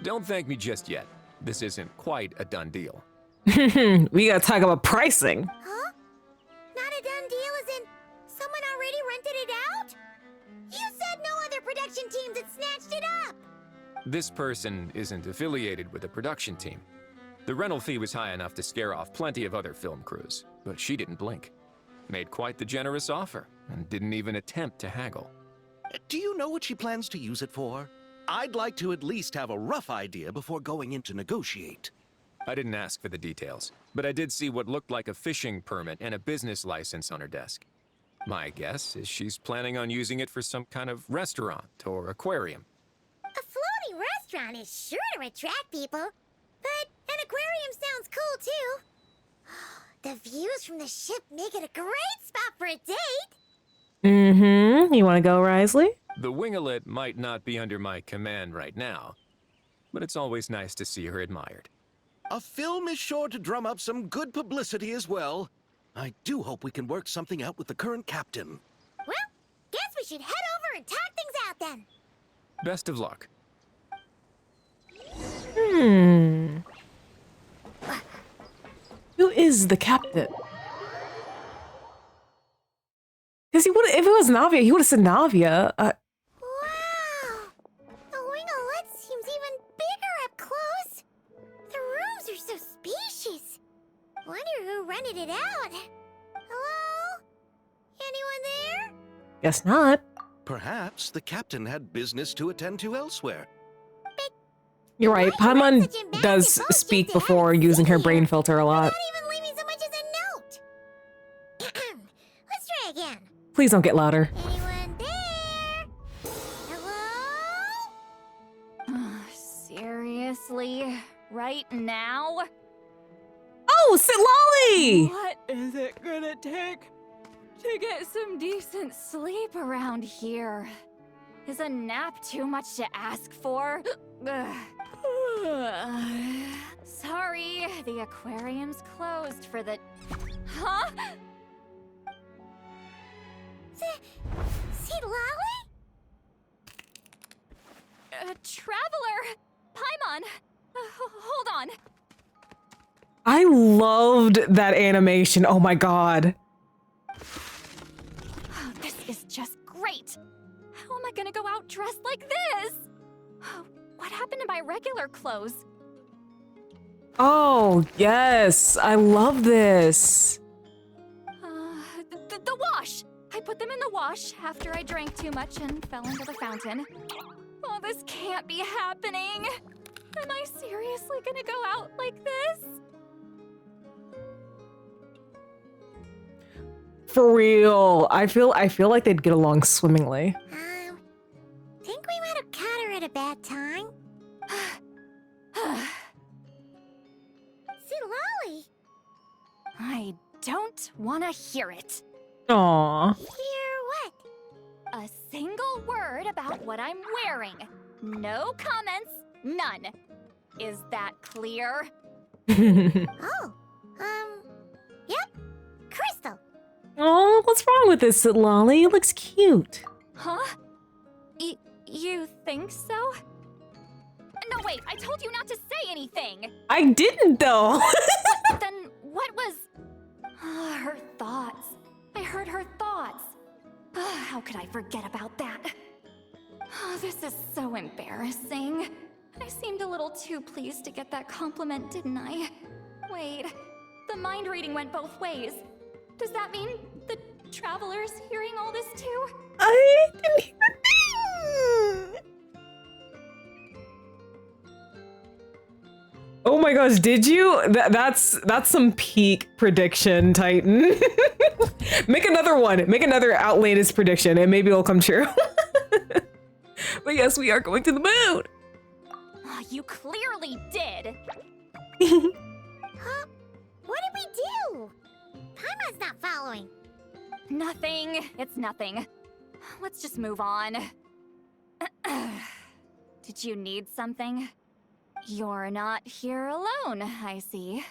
Don't thank me just yet. This isn't quite a done deal. We gotta talk about pricing. Huh? Not a done deal as in someone already rented it out? You said no other production teams had snatched it up. This person isn't affiliated with a production team. The rental fee was high enough to scare off plenty of other film crews, but she didn't blink. Made quite the generous offer, and didn't even attempt to haggle. Do you know what she plans to use it for? I'd like to at least have a rough idea before going in to negotiate. I didn't ask for the details, but I did see what looked like a fishing permit and a business license on her desk. My guess is she's planning on using it for some kind of restaurant or aquarium. A floating restaurant is sure to attract people, but an aquarium sounds cool too. The views from the ship make it a great spot for a date. Mm-hmm. You want to go, Risley? The winglet might not be under my command right now, but it's always nice to see her admired. A film is sure to drum up some good publicity as well. I do hope we can work something out with the current captain. Well, guess we should head over and talk things out then. Best of luck. Who is the captain? Because he would, if it was Navia, he would have said Navia. Wow! The winglet seems even bigger up close. The rooms are so spacious. Wonder who rented it out. Hello? Anyone there? Guess not. Perhaps the captain had business to attend to elsewhere. You're right. Paimon does speak before using her brain filter a lot. Not even leaving so much as a note. Let's try again. Please don't get louder. Anyone there? Hello? Seriously? Right now? Oh, Sitlali! What is it gonna take to get some decent Sleep around here. Is a nap too much to ask for? Ugh. Sorry, the aquarium's closed for the... Huh? Sitlali? Traveler! Paimon! Hold on. I loved that animation. Oh my god. Oh, this is just great. How am I gonna go out dressed like this? Oh, what happened to my regular clothes? Oh, yes. I love this. The wash! I put them in the wash after I drank too much and fell into the fountain. Oh, this can't be happening. Am I seriously gonna go out like this? For real. I feel like they'd get along swimmingly. Think we might have caught her at a bad time? Sitlali! I don't want to hear it. Aww. Hear what? A single word about what I'm wearing. No comments, none. Is that clear? Oh, yep. Crystal. Oh, what's wrong with this, Sitlali? It looks cute. Huh? You think so? No, wait, I told you not to say anything! I didn't, though! Then what was... her thoughts. I heard her thoughts. How could I forget about that? Oh, this is so embarrassing. I seemed a little too pleased to get that compliment, didn't I? Wait, the mind reading went both ways. Does that mean the traveler's hearing all this too? I didn't hear a thing! Oh my gosh, did you? That's some peak prediction, Titan. Make another one. Make another outlandish prediction and maybe it'll come true. But yes, we are going to the moon. You clearly did. Huh? What did we do? Paimon's not following. Nothing. It's nothing. Let's just move on. Did you need something? You're not here alone, I see.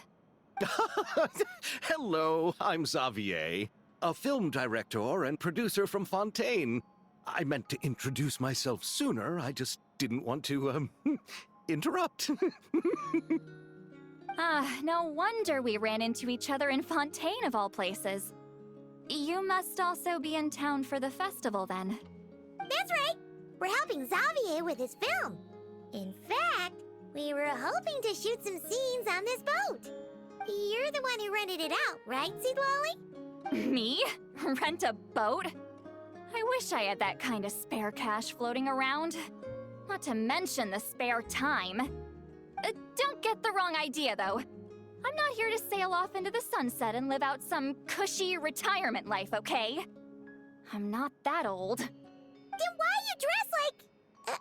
Hello, I'm Xavier. a film director and producer from Fontaine. I meant to introduce myself sooner, I just didn't want to, interrupt. No wonder we ran into each other in Fontaine of all places. You must also be in town for the festival then. That's right. We're helping Xavier with his film. In fact, we were hoping to shoot some scenes on this boat. You're the one who rented it out, right, Seed Lolly? Me? Rent a boat? I wish I had that kind of spare cash floating around. Not to mention the spare time. Don't get the wrong idea, though. I'm not here to sail off into the sunset and live out some cushy retirement life, okay? I'm not that old. Then why you dress like...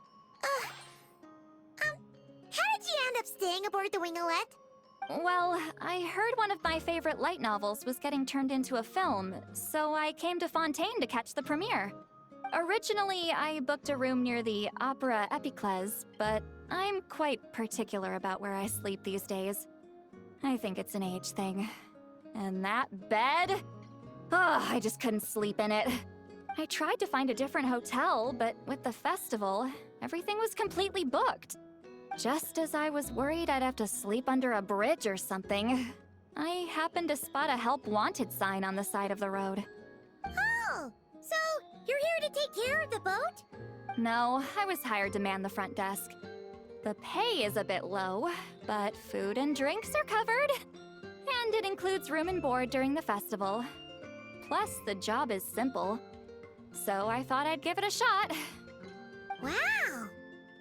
how did you end up staying aboard the Wingolette? Well, I heard one of my favorite light novels was getting turned into a film, so I came to Fontaine to catch the premiere. Originally, I booked a room near the Opera Epiclese, but I'm quite particular about where I sleep these days. I think it's an age thing. And that bed? Oh, I just couldn't sleep in it. I tried to find a different hotel, but with the festival, everything was completely booked. Just as I was worried I'd have to sleep under a bridge or something, I happened to spot a help wanted sign on the side of the road. Oh, so you're here to take care of the boat? No, I was hired to man the front desk. The pay is a bit low, but food and drinks are covered. And it includes room and board during the festival. Plus, the job is simple. So I thought I'd give it a shot. Wow!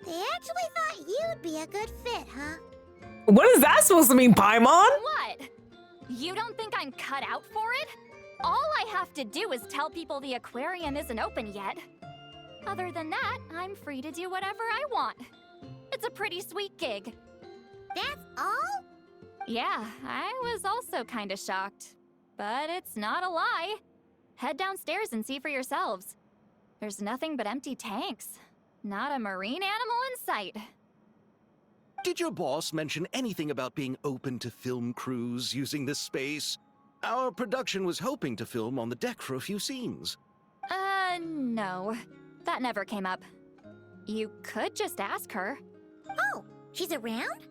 They actually thought you'd be a good fit, huh? What is that supposed to mean, Paimon? What? You don't think I'm cut out for it? All I have to do is tell people the aquarium isn't open yet. Other than that, I'm free to do whatever I want. It's a pretty sweet gig. That's all? Yeah, I was also kind of shocked. But it's not a lie. Head downstairs and see for yourselves. There's nothing but empty tanks. Not a marine animal in sight. Did your boss mention anything about being open to film crews using this space? Our production was hoping to film on the deck for a few scenes. No. That never came up. You could just ask her. Oh, she's around?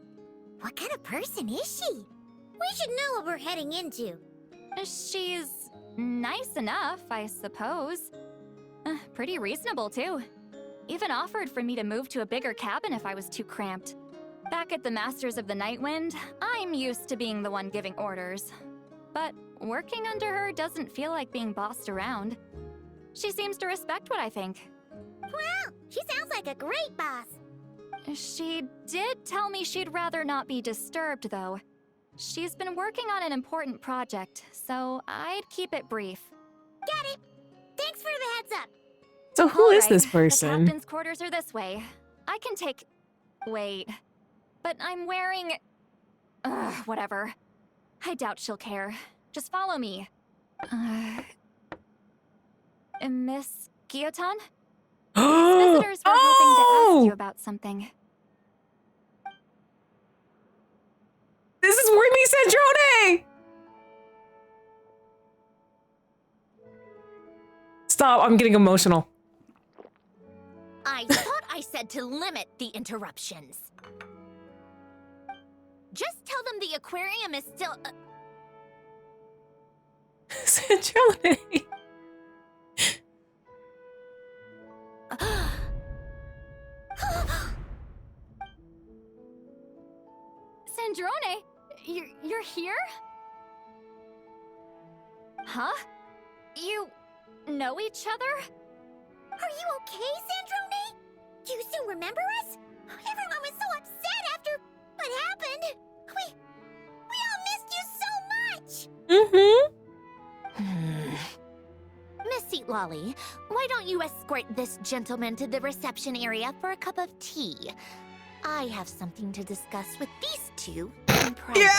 What kind of person is she? We should know what we're heading into. She's nice enough, I suppose. Pretty reasonable, too. Even offered for me to move to a bigger cabin if I was too cramped. Back at the Masters of the Night Wind, I'm used to being the one giving orders. But working under her doesn't feel like being bossed around. She seems to respect what I think. Wow, she sounds like a great boss. She did tell me she'd rather not be disturbed, though. She's been working on an important project, so I'd keep it brief. Got it. Thanks for the heads up. So who is this person? The captain's quarters are this way. I can take... Wait. But I'm wearing... whatever. I doubt she'll care. Just follow me. Miss Guillotin? These visitors were hoping to ask you about something. This is Wormy Sandrone! Stop, I'm getting emotional. I thought I said to limit the interruptions. Just tell them the aquarium is still... Sandrone! Sandrone, you're here? Huh? You know each other? Are you okay, Sandrone? Do you still remember us? Everyone was so upset after what happened. We all missed you so much. Miss Seat Lolly, why don't you escort this gentleman to the reception area for a cup of tea? I have something to discuss with these two in private. Yeah,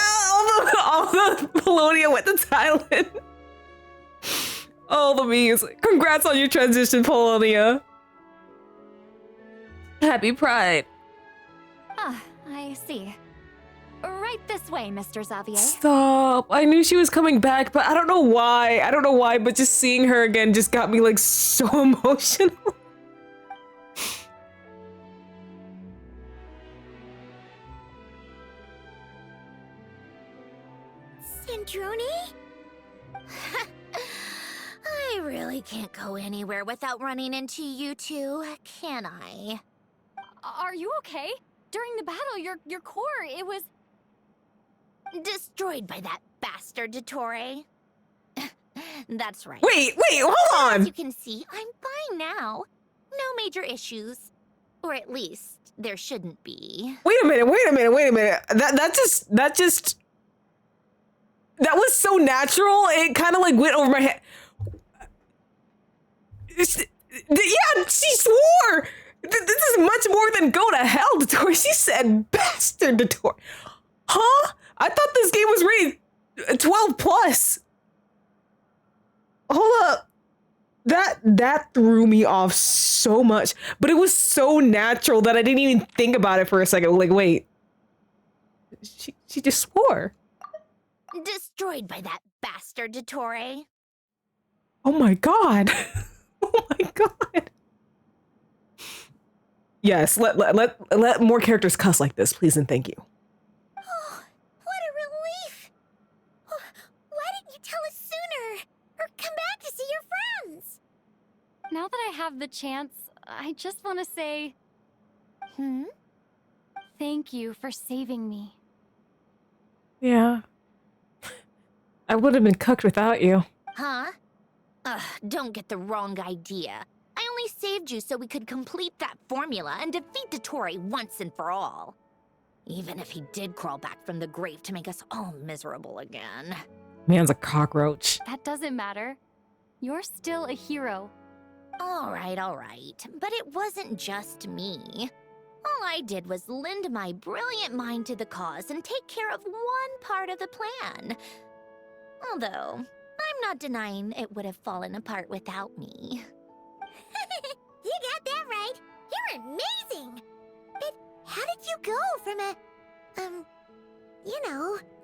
all the Polonia went to Thailand. All the memes. Congrats on your transition, Polonia. Happy Pride. Ah, I see. Right this way, Mr. Xavier. Stop. I knew she was coming back, but I don't know why. I don't know why, but just seeing her again just got me like so emotional. Sandrone? I really can't go anywhere without running into you two, can I? Are you okay? During the battle, your core, it was... Destroyed by that bastard Dottore. That's right. Wait, hold on! As you can see, I'm fine now. No major issues. Or at least, there shouldn't be. Wait a minute. That was so natural, it kind of like went over my head. Yeah, she swore! This is much more than go to hell, Dottore. She said bastard, Dottore. Huh? I thought this game was rated 12 plus. Hold up. That threw me off so much, but it was so natural that I didn't even think about it for a second. Like, wait. She just swore. Destroyed by that bastard Dottore. Oh my god. Oh my god. Yes, let more characters cuss like this, please and thank you. Oh, what a relief! Oh, why didn't you tell us sooner? Or come back to see your friends? Now that I have the chance, I just want to say... Thank you for saving me. Yeah. I would have been cooked without you. Huh? Don't get the wrong idea. I only saved you so we could complete that formula and defeat Dottore once and for all. Even if he did crawl back from the grave to make us all miserable again. Man's a cockroach. That doesn't matter. You're still a hero. All right. But it wasn't just me. All I did was lend my brilliant mind to the cause and take care of one part of the plan. Although, I'm not denying it would have fallen apart without me. You got that right. You're amazing. But how did you go from a,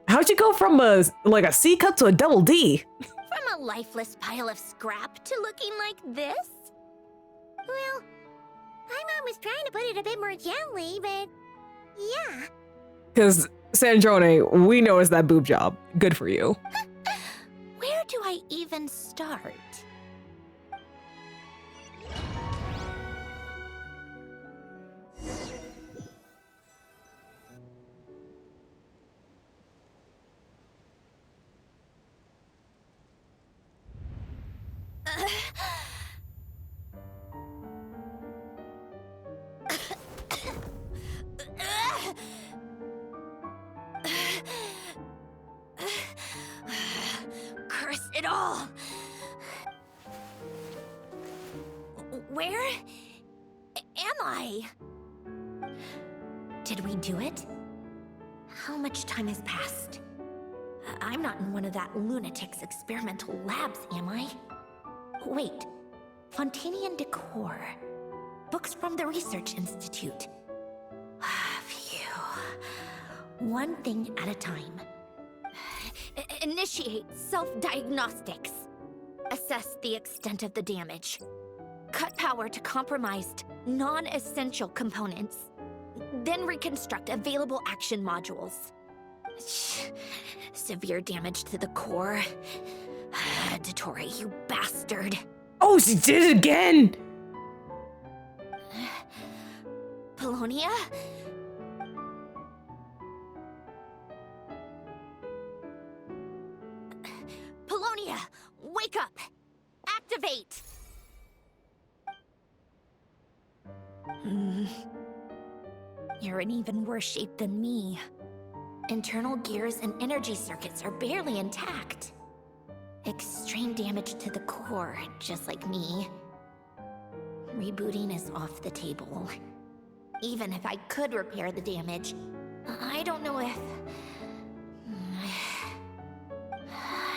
How'd you go from a C cup to a double D? From a lifeless pile of scrap to looking like this? Well, my mom was trying to put it a bit more gently, but yeah. Because, Sandrone, we know it's that boob job. Good for you. Where do I even start? Curse it all! Where am I? Did we do it? How much time has passed? I'm not in one of that lunatic's experimental labs, am I? Wait, Fontanian decor. Books from the Research Institute. Phew. One thing at a time. Initiate self-diagnostics. Assess the extent of the damage. Cut power to compromised, non-essential components. Then reconstruct available action modules. Severe damage to the core. Dottore, you bastard. Oh, she did it again! Polonia? Polonia, wake up! Activate! You're in even worse shape than me. Internal gears and energy circuits are barely intact. Extreme damage to the core, just like me. Rebooting is off the table. Even if I could repair the damage, I don't know if...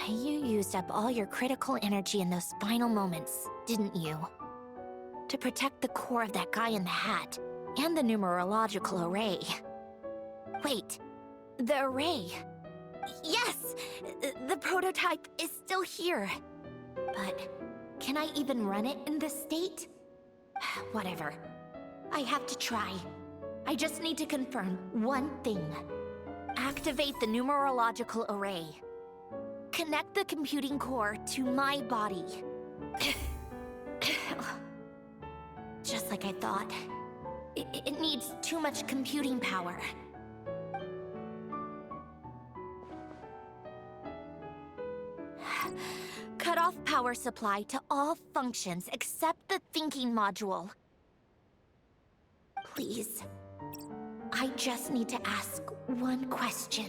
You used up all your critical energy in those final moments, didn't you? To protect the core of that guy in the hat, and the numerological array. Wait, The array. Yes! The prototype is still here. But can I even run it in this state? Whatever. I have to try. I just need to confirm one thing. Activate the numerological array. Connect the computing core to my body. Just like I thought. It needs too much computing power. Cut off power supply to all functions except the thinking module. Please. I just need to ask one question.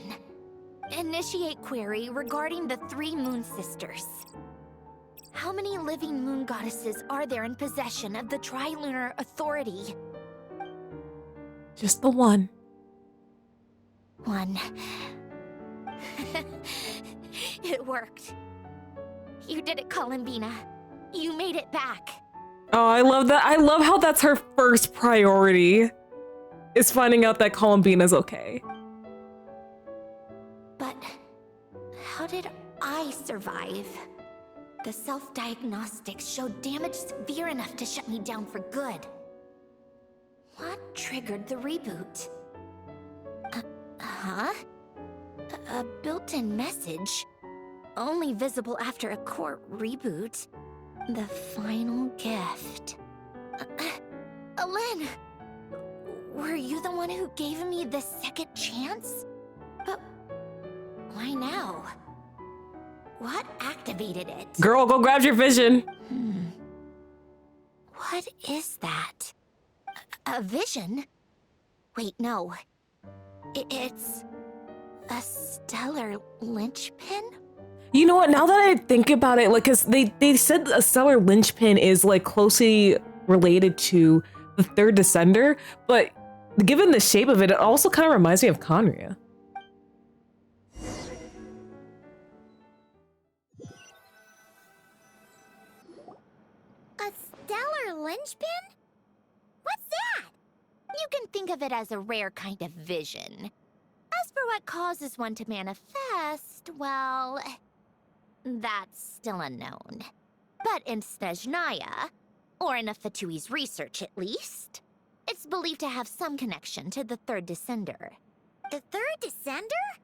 Initiate query regarding the 3 moon sisters. How many living moon goddesses are there in possession of the Trilunar Authority? Just the one. One. It worked. You did it, Columbina. You made it back. Oh, I love that. I love how that's her first priority, is finding out that Columbina's okay. But how did I survive? The self-diagnostics showed damage severe enough to shut me down for good. What triggered the reboot? A built-in message? Only visible after a core reboot. The final gift. Alen! Were you the one who gave me the second chance? But why now? What activated it? Girl, go grab your vision. What is that? A vision? Wait, no. It's a stellar linchpin? You know what? Now that I think about it, like, cause they said a stellar linchpin is like closely related to the 3rd Descender, but given the shape of it, it also kind of reminds me of Conria. A stellar linchpin? What's that? You can think of it as a rare kind of vision. As for what causes one to manifest, well, that's still unknown. But in Snezhnaya, or in Afatui's research at least, it's believed to have some connection to the 3rd Descender. The 3rd Descender?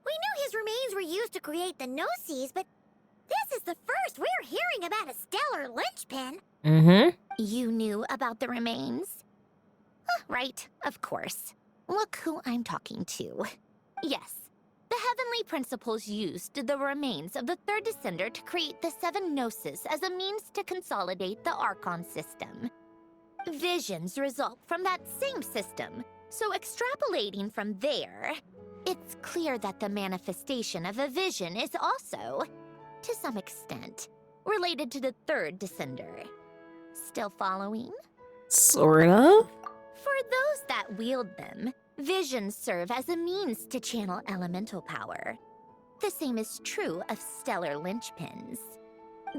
We knew his remains were used to create the Gnosis, but this is the first we're hearing about a stellar linchpin. Mm-hmm. You knew about the remains? Right, of course. Look who I'm talking to. Yes, the Heavenly Principles used the remains of the 3rd Descender to create the 7 Gnosis as a means to consolidate the Archon system. Visions result from that same system, so extrapolating from there, it's clear that the manifestation of a vision is also, to some extent, related to the 3rd Descender. Still following? Sort of. For those that wield them, visions serve as a means to channel elemental power. The same is true of stellar linchpins.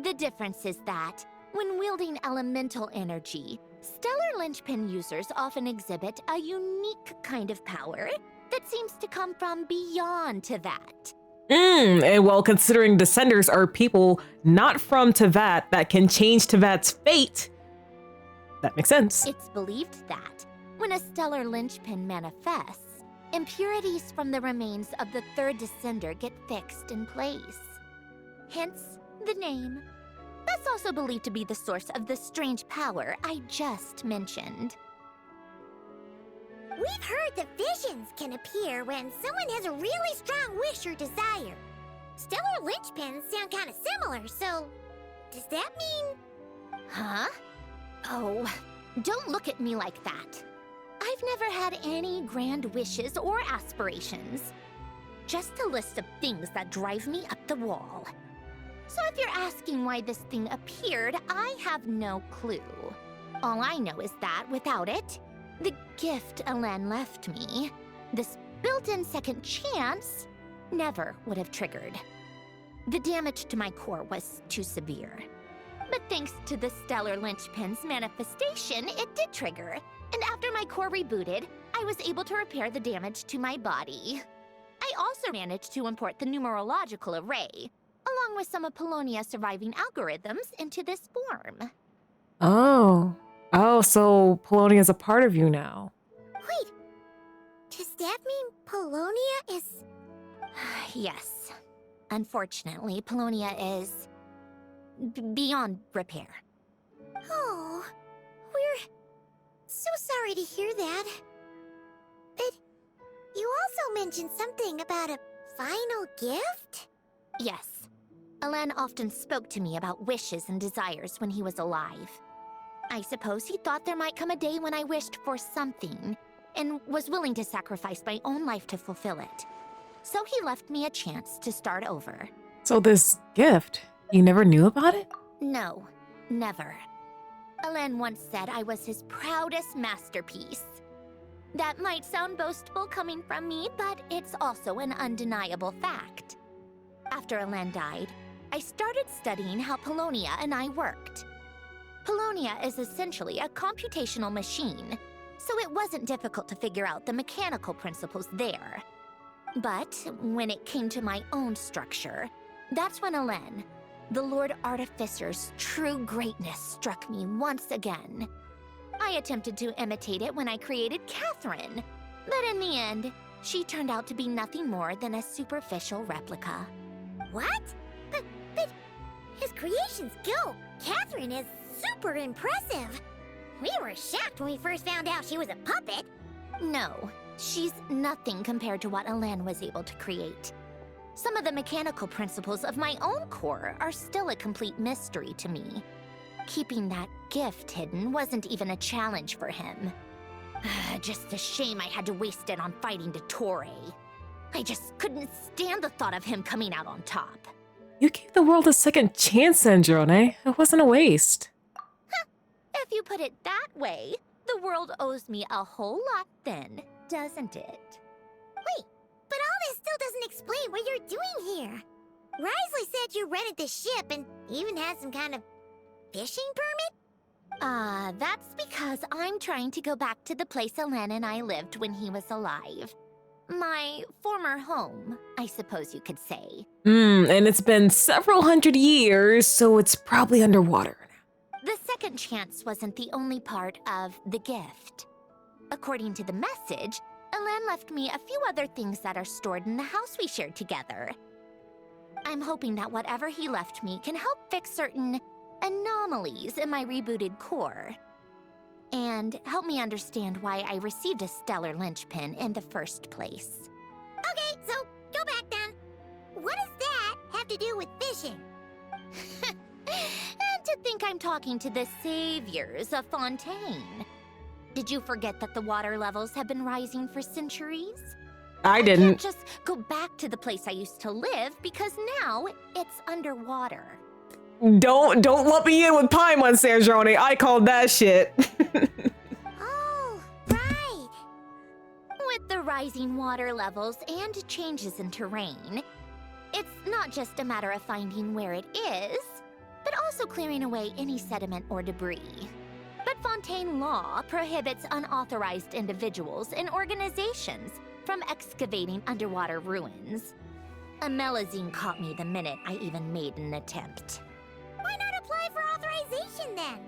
The difference is that, when wielding elemental energy, stellar linchpin users often exhibit a unique kind of power that seems to come from beyond Teyvat. And well, considering Descenders are people not from Teyvat that can change Teyvat's fate, that makes sense. It's believed that, when a stellar linchpin manifests, impurities from the remains of the 3rd Descender get fixed in place. Hence, the name. That's also believed to be the source of the strange power I just mentioned. We've heard that visions can appear when someone has a really strong wish or desire. Stellar linchpins sound kind of similar, so does that mean... Huh? Oh, don't look at me like that. I've never had any grand wishes or aspirations. Just a list of things that drive me up the wall. So if you're asking why this thing appeared, I have no clue. All I know is that without it, the gift Alen left me, this built-in second chance, never would have triggered. The damage to my core was too severe. But thanks to the stellar linchpin's manifestation, it did trigger. And after my core rebooted, I was able to repair the damage to my body. I also managed to import the numerological array, along with some of Polonia's surviving algorithms, into this form. Oh. Oh, so Polonia's a part of you now. Wait, does that mean Polonia is... Yes. Unfortunately, Polonia is... beyond repair. Oh, we're so sorry to hear that. But you also mentioned something about a final gift? Yes. Alen often spoke to me about wishes and desires when he was alive. I suppose he thought there might come a day when I wished for something, and was willing to sacrifice my own life to fulfill it. So he left me a chance to start over. So this gift, you never knew about it? No, never. Alen once said I was his proudest masterpiece. That might sound boastful coming from me, but it's also an undeniable fact. After Alen died, I started studying how Polonia and I worked. Polonia is essentially a computational machine, so it wasn't difficult to figure out the mechanical principles there. But when it came to my own structure, that's when Alen, the Lord Artificer's true greatness, struck me once again. I attempted to imitate it when I created Catherine, but in the end, she turned out to be nothing more than a superficial replica. What? But his creation skill, Catherine, is super impressive. We were shocked when we first found out she was a puppet. No, she's nothing compared to what Alen was able to create. Some of the mechanical principles of my own core are still a complete mystery to me. Keeping that gift hidden wasn't even a challenge for him. Just a shame I had to waste it on fighting Dottore. I just couldn't stand the thought of him coming out on top. You gave the world a second chance, Androne. It wasn't a waste. If you put it that way, the world owes me a whole lot then, doesn't it? Wait, but all this still doesn't explain what you're doing here. Risley said you rented the ship and even had some kind of fishing permit? That's because I'm trying to go back to the place Alen and I lived when he was alive. My former home, I suppose you could say. And it's been several hundred years, so it's probably underwater. The second chance wasn't the only part of the gift. According to the message, Alen left me a few other things that are stored in the house we shared together. I'm hoping that whatever he left me can help fix certain anomalies in my rebooted core. And help me understand why I received a stellar linchpin in the first place. Okay, so go back then. What does that have to do with fishing? And to think I'm talking to the saviors of Fontaine. Did you forget that the water levels have been rising for centuries? I didn't. I can't just go back to the place I used to live because now it's underwater. Don't lump me in with Paimon, Sandrone. I called that shit. Oh, right. With the rising water levels and changes in terrain, it's not just a matter of finding where it is, but also clearing away any sediment or debris. But Fontaine law prohibits unauthorized individuals and organizations from excavating underwater ruins. A Melazine caught me the minute I even made an attempt. Why not apply for authorization then?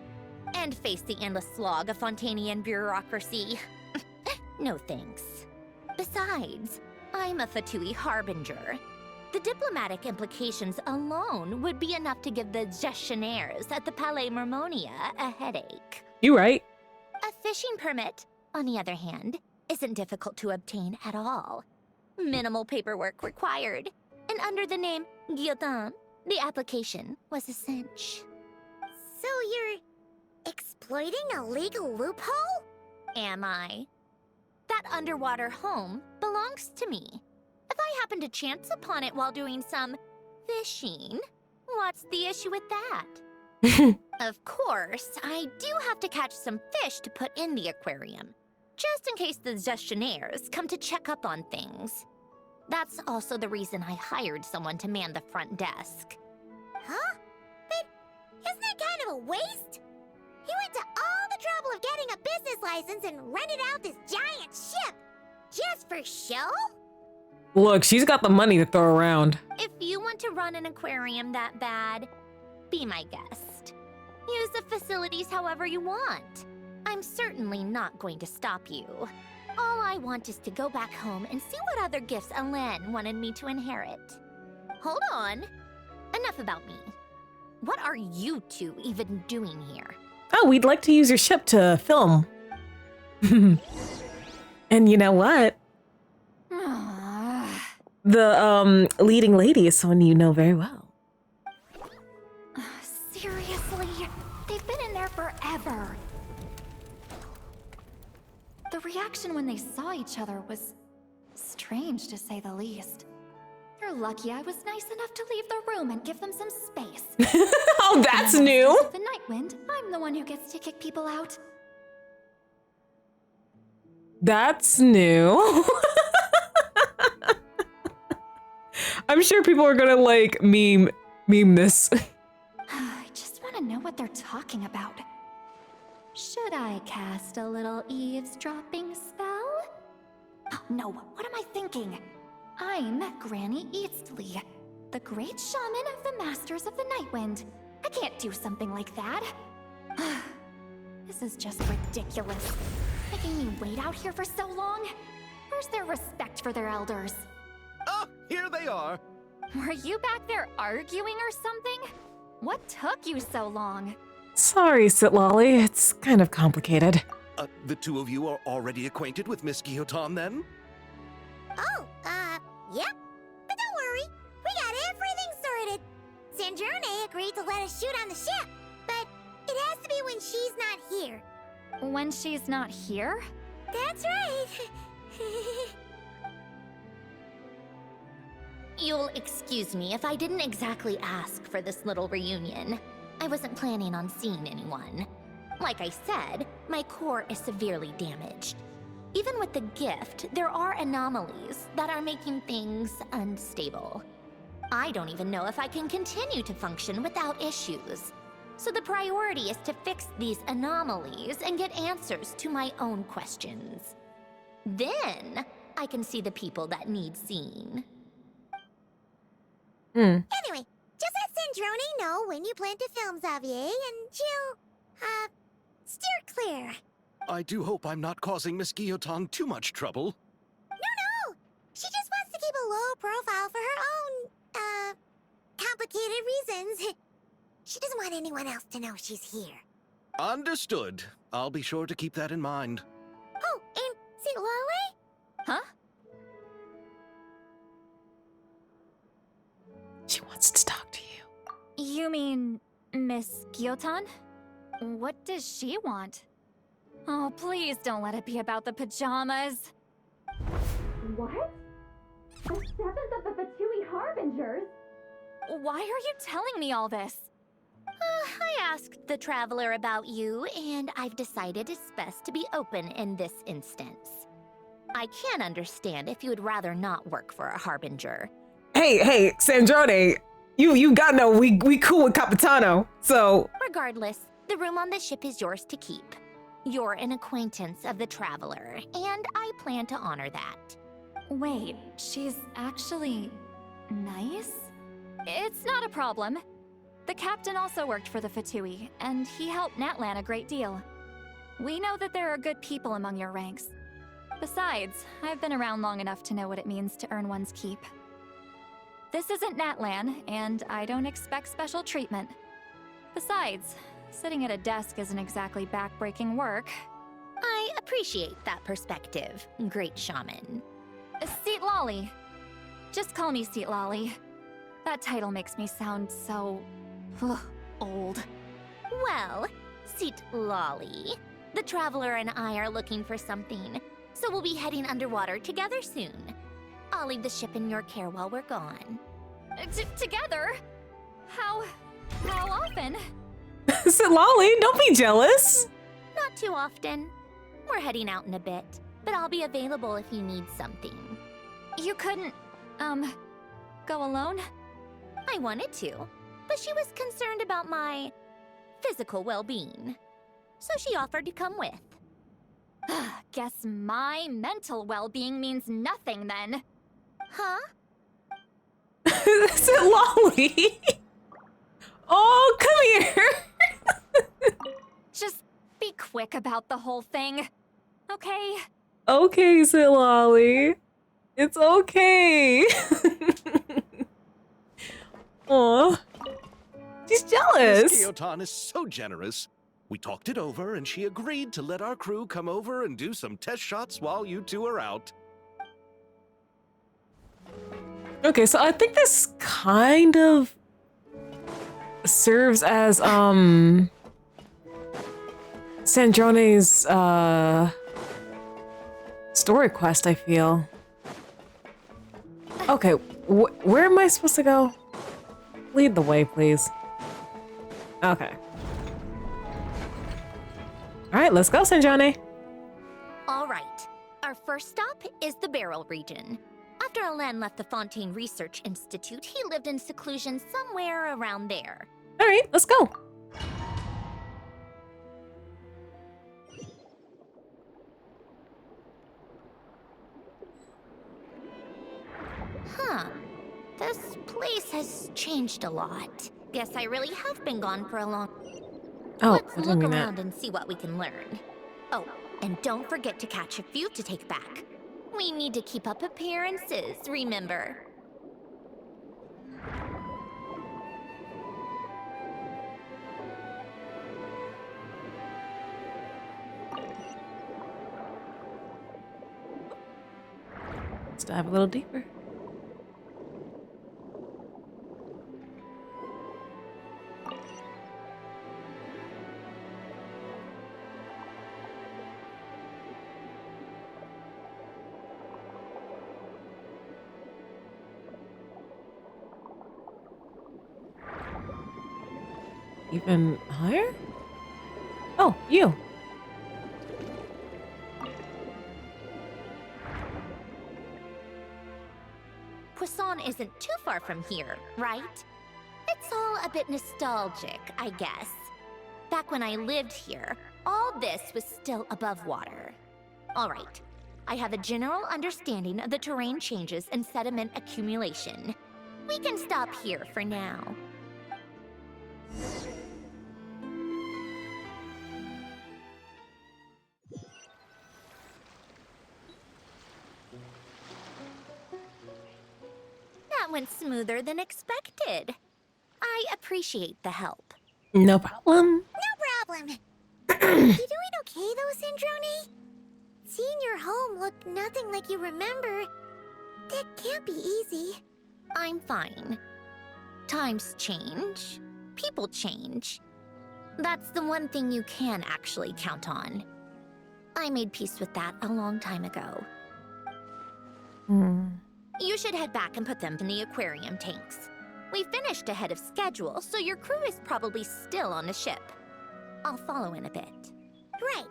And face the endless slog of Fontainian bureaucracy. No thanks. Besides, I'm a Fatui Harbinger. The diplomatic implications alone would be enough to give the gestionnaires at the Palais Mermonia a headache. You right. A fishing permit, on the other hand, isn't difficult to obtain at all. Minimal paperwork required. And under the name Guillotin, the application was a cinch. So you're exploiting a legal loophole? Am I? That underwater home belongs to me. If I happen to chance upon it while doing some fishing, what's the issue with that? Of course, I do have to catch some fish to put in the aquarium, just in case the gestionnaires come to check up on things. That's also the reason I hired someone to man the front desk. Huh? But isn't that kind of a waste? He went to all the trouble of getting a business license and rented out this giant ship. Just for show? Look, she's got the money to throw around. If you want to run an aquarium that bad, be my guest. Use the facilities however you want. I'm certainly not going to stop you. All I want is to go back home and see what other gifts Alen wanted me to inherit. Hold on. Enough about me. What are you two even doing here? Oh, we'd like to use your ship to film. And you know what? The leading lady is someone you know very well. Seriously? They've been in there forever. The reaction when they saw each other was strange, to say the least. You're lucky I was nice enough to leave the room and give them some space. Oh, that's new. The Nightwind, I'm the one who gets to kick people out. That's new. I'm sure people are gonna like meme this. I just want to know what they're talking about. Should I cast a little eavesdropping spell? Oh, no, what am I thinking? I'm Granny Eastley, the great shaman of the Masters of the Nightwind. I can't do something like that. This is just ridiculous. Making me wait out here for so long? Where's their respect for their elders? Oh, here they are. Were you back there arguing or something? What took you so long? Sorry, Sitlolly. It's kind of complicated. The two of you are already acquainted with Miss Guillotin, then? Oh, yep. But don't worry, we got everything sorted. Sandrone agreed to let us shoot on the ship, but it has to be when she's not here. When she's not here? That's right. You'll excuse me if I didn't exactly ask for this little reunion. I wasn't planning on seeing anyone. Like I said, my core is severely damaged. Even with the gift, there are anomalies that are making things unstable. I don't even know if I can continue to function without issues. So the priority is to fix these anomalies and get answers to my own questions. Then, I can see the people that need seeing. Anyway, just let Sandrone know when you plan to film Xavier, and she'll, steer clear. I do hope I'm not causing Miss Guillotin too much trouble. No! She just wants to keep a low profile for her own, complicated reasons. She doesn't want anyone else to know she's here. Understood. I'll be sure to keep that in mind. Oh, and Sitlolly? Huh? She wants to talk to you. You mean Miss Guillotin? What does she want? Oh, please don't let it be about the pajamas. What? The 7th of the VIII Harbingers? Why are you telling me all this? I asked the Traveler about you, and I've decided it's best to be open in this instance. I can understand if you would rather not work for a Harbinger. Hey, Sandrone, you gotta know we cool with Capitano, so. Regardless, the room on the ship is yours to keep. You're an acquaintance of the Traveler, and I plan to honor that. Wait, she's actually nice? It's not a problem. The captain also worked for the VIII, and he helped Natlan a great deal. We know that there are good people among your ranks. Besides, I've been around long enough to know what it means to earn one's keep. This isn't Natlan, and I don't expect special treatment. Besides, sitting at a desk isn't exactly back-breaking work. I appreciate that perspective, great shaman. Seat Lolly. Just call me Seat Lolly. That title makes me sound so... old. Well, Seat Lolly, the Traveler and I are looking for something, so we'll be heading underwater together soon. I'll leave the ship in your care while we're gone. Together? How often? Sitlolly, don't be jealous. Not too often. We're heading out in a bit, but I'll be available if you need something. You couldn't, go alone? I wanted to, but she was concerned about my physical well-being, so she offered to come with. Guess my mental well-being means nothing then. Huh? Is it Lolly? Oh, come here! Just be quick about the whole thing, okay? Okay, Sit Lolly. It's okay. Aw. She's Miss jealous. Kyotan is so generous. We talked it over, and she agreed to let our crew come over and do some test shots while you two are out. Okay, so I think this kind of serves as Sandrone's story quest, I feel. Okay, where am I supposed to go? Lead the way, please. Okay. Alright, let's go, Sandrone. All right. Our first stop is the Barrel region. After Alain left the Fontaine Research Institute, he lived in seclusion somewhere around there. Alright, let's go. Huh. This place has changed a lot. Guess I really have been gone for a long... Oh, Let's I didn't look mean around that. and see what we can learn. Oh, and don't forget to catch a few to take back. We need to keep up appearances, remember? Let's dive a little deeper. Even higher? Oh, you. Poisson isn't too far from here, right? It's all a bit nostalgic, I guess. Back when I lived here, all this was still above water. All right, I have a general understanding of the terrain changes and sediment accumulation. We can stop here for now. That went smoother than expected. I appreciate the help. No problem. No problem. You doing okay though, Sandrone? Seeing your home look nothing like you remember, that can't be easy. I'm fine. Times change. People change. That's the one thing you can actually count on. I made peace with that a long time ago. You should head back and put them in the aquarium tanks. We finished ahead of schedule, so your crew is probably still on the ship. I'll follow in a bit. Right.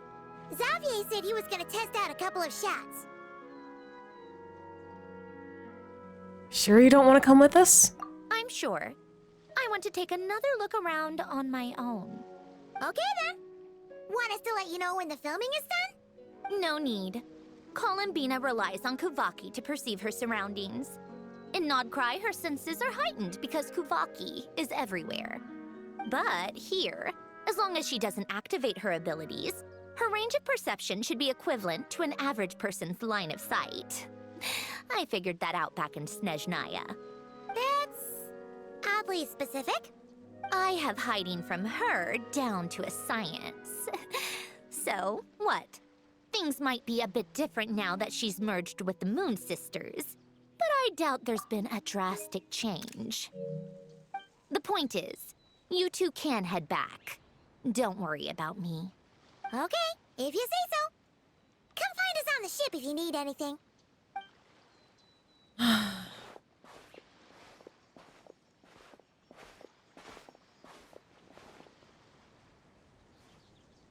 Xavier said he was gonna test out a couple of shots. Sure you don't want to come with us? I'm sure. I want to take another look around on my own. Okay then. Want us to let you know when the filming is done? No need. Columbina relies on Kuvaki to perceive her surroundings. In Nodcry, her senses are heightened because Kuvaki is everywhere. But here, as long as she doesn't activate her abilities, her range of perception should be equivalent to an average person's line of sight. I figured that out back in Snezhnaya. That's oddly specific. I have hiding from her down to a science. So, what? Things might be a bit different now that she's merged with the Moon Sisters, but I doubt there's been a drastic change. The point is, you two can head back. Don't worry about me. Okay, if you say so. Come find us on the ship if you need anything.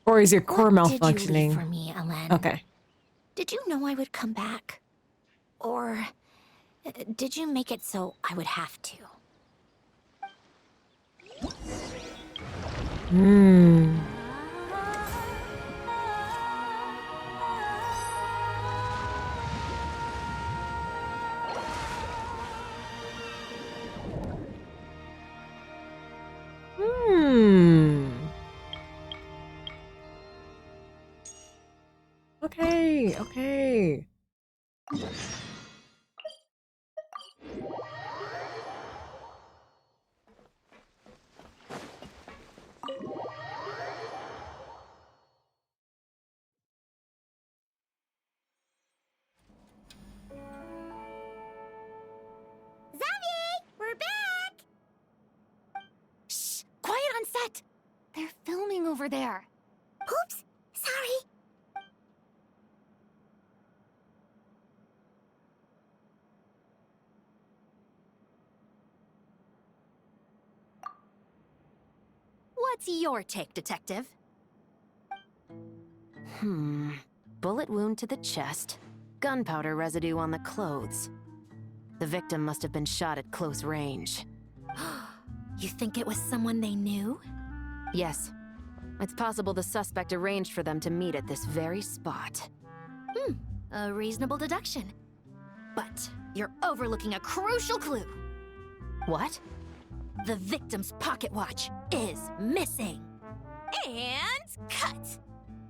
Or is your core What did you malfunctioning? leave for me, Alain? Okay. Did you know I would come back? Or did you make it so I would have to? Okay, okay. Xavier, we're back! Shh! Quiet on set! They're filming over there. Oops, sorry. What's your take, Detective? Bullet wound to the chest. Gunpowder residue on the clothes. The victim must have been shot at close range. You think it was someone they knew? Yes. It's possible the suspect arranged for them to meet at this very spot. A reasonable deduction. But you're overlooking a crucial clue. What? The victim's pocket watch is missing. And cut!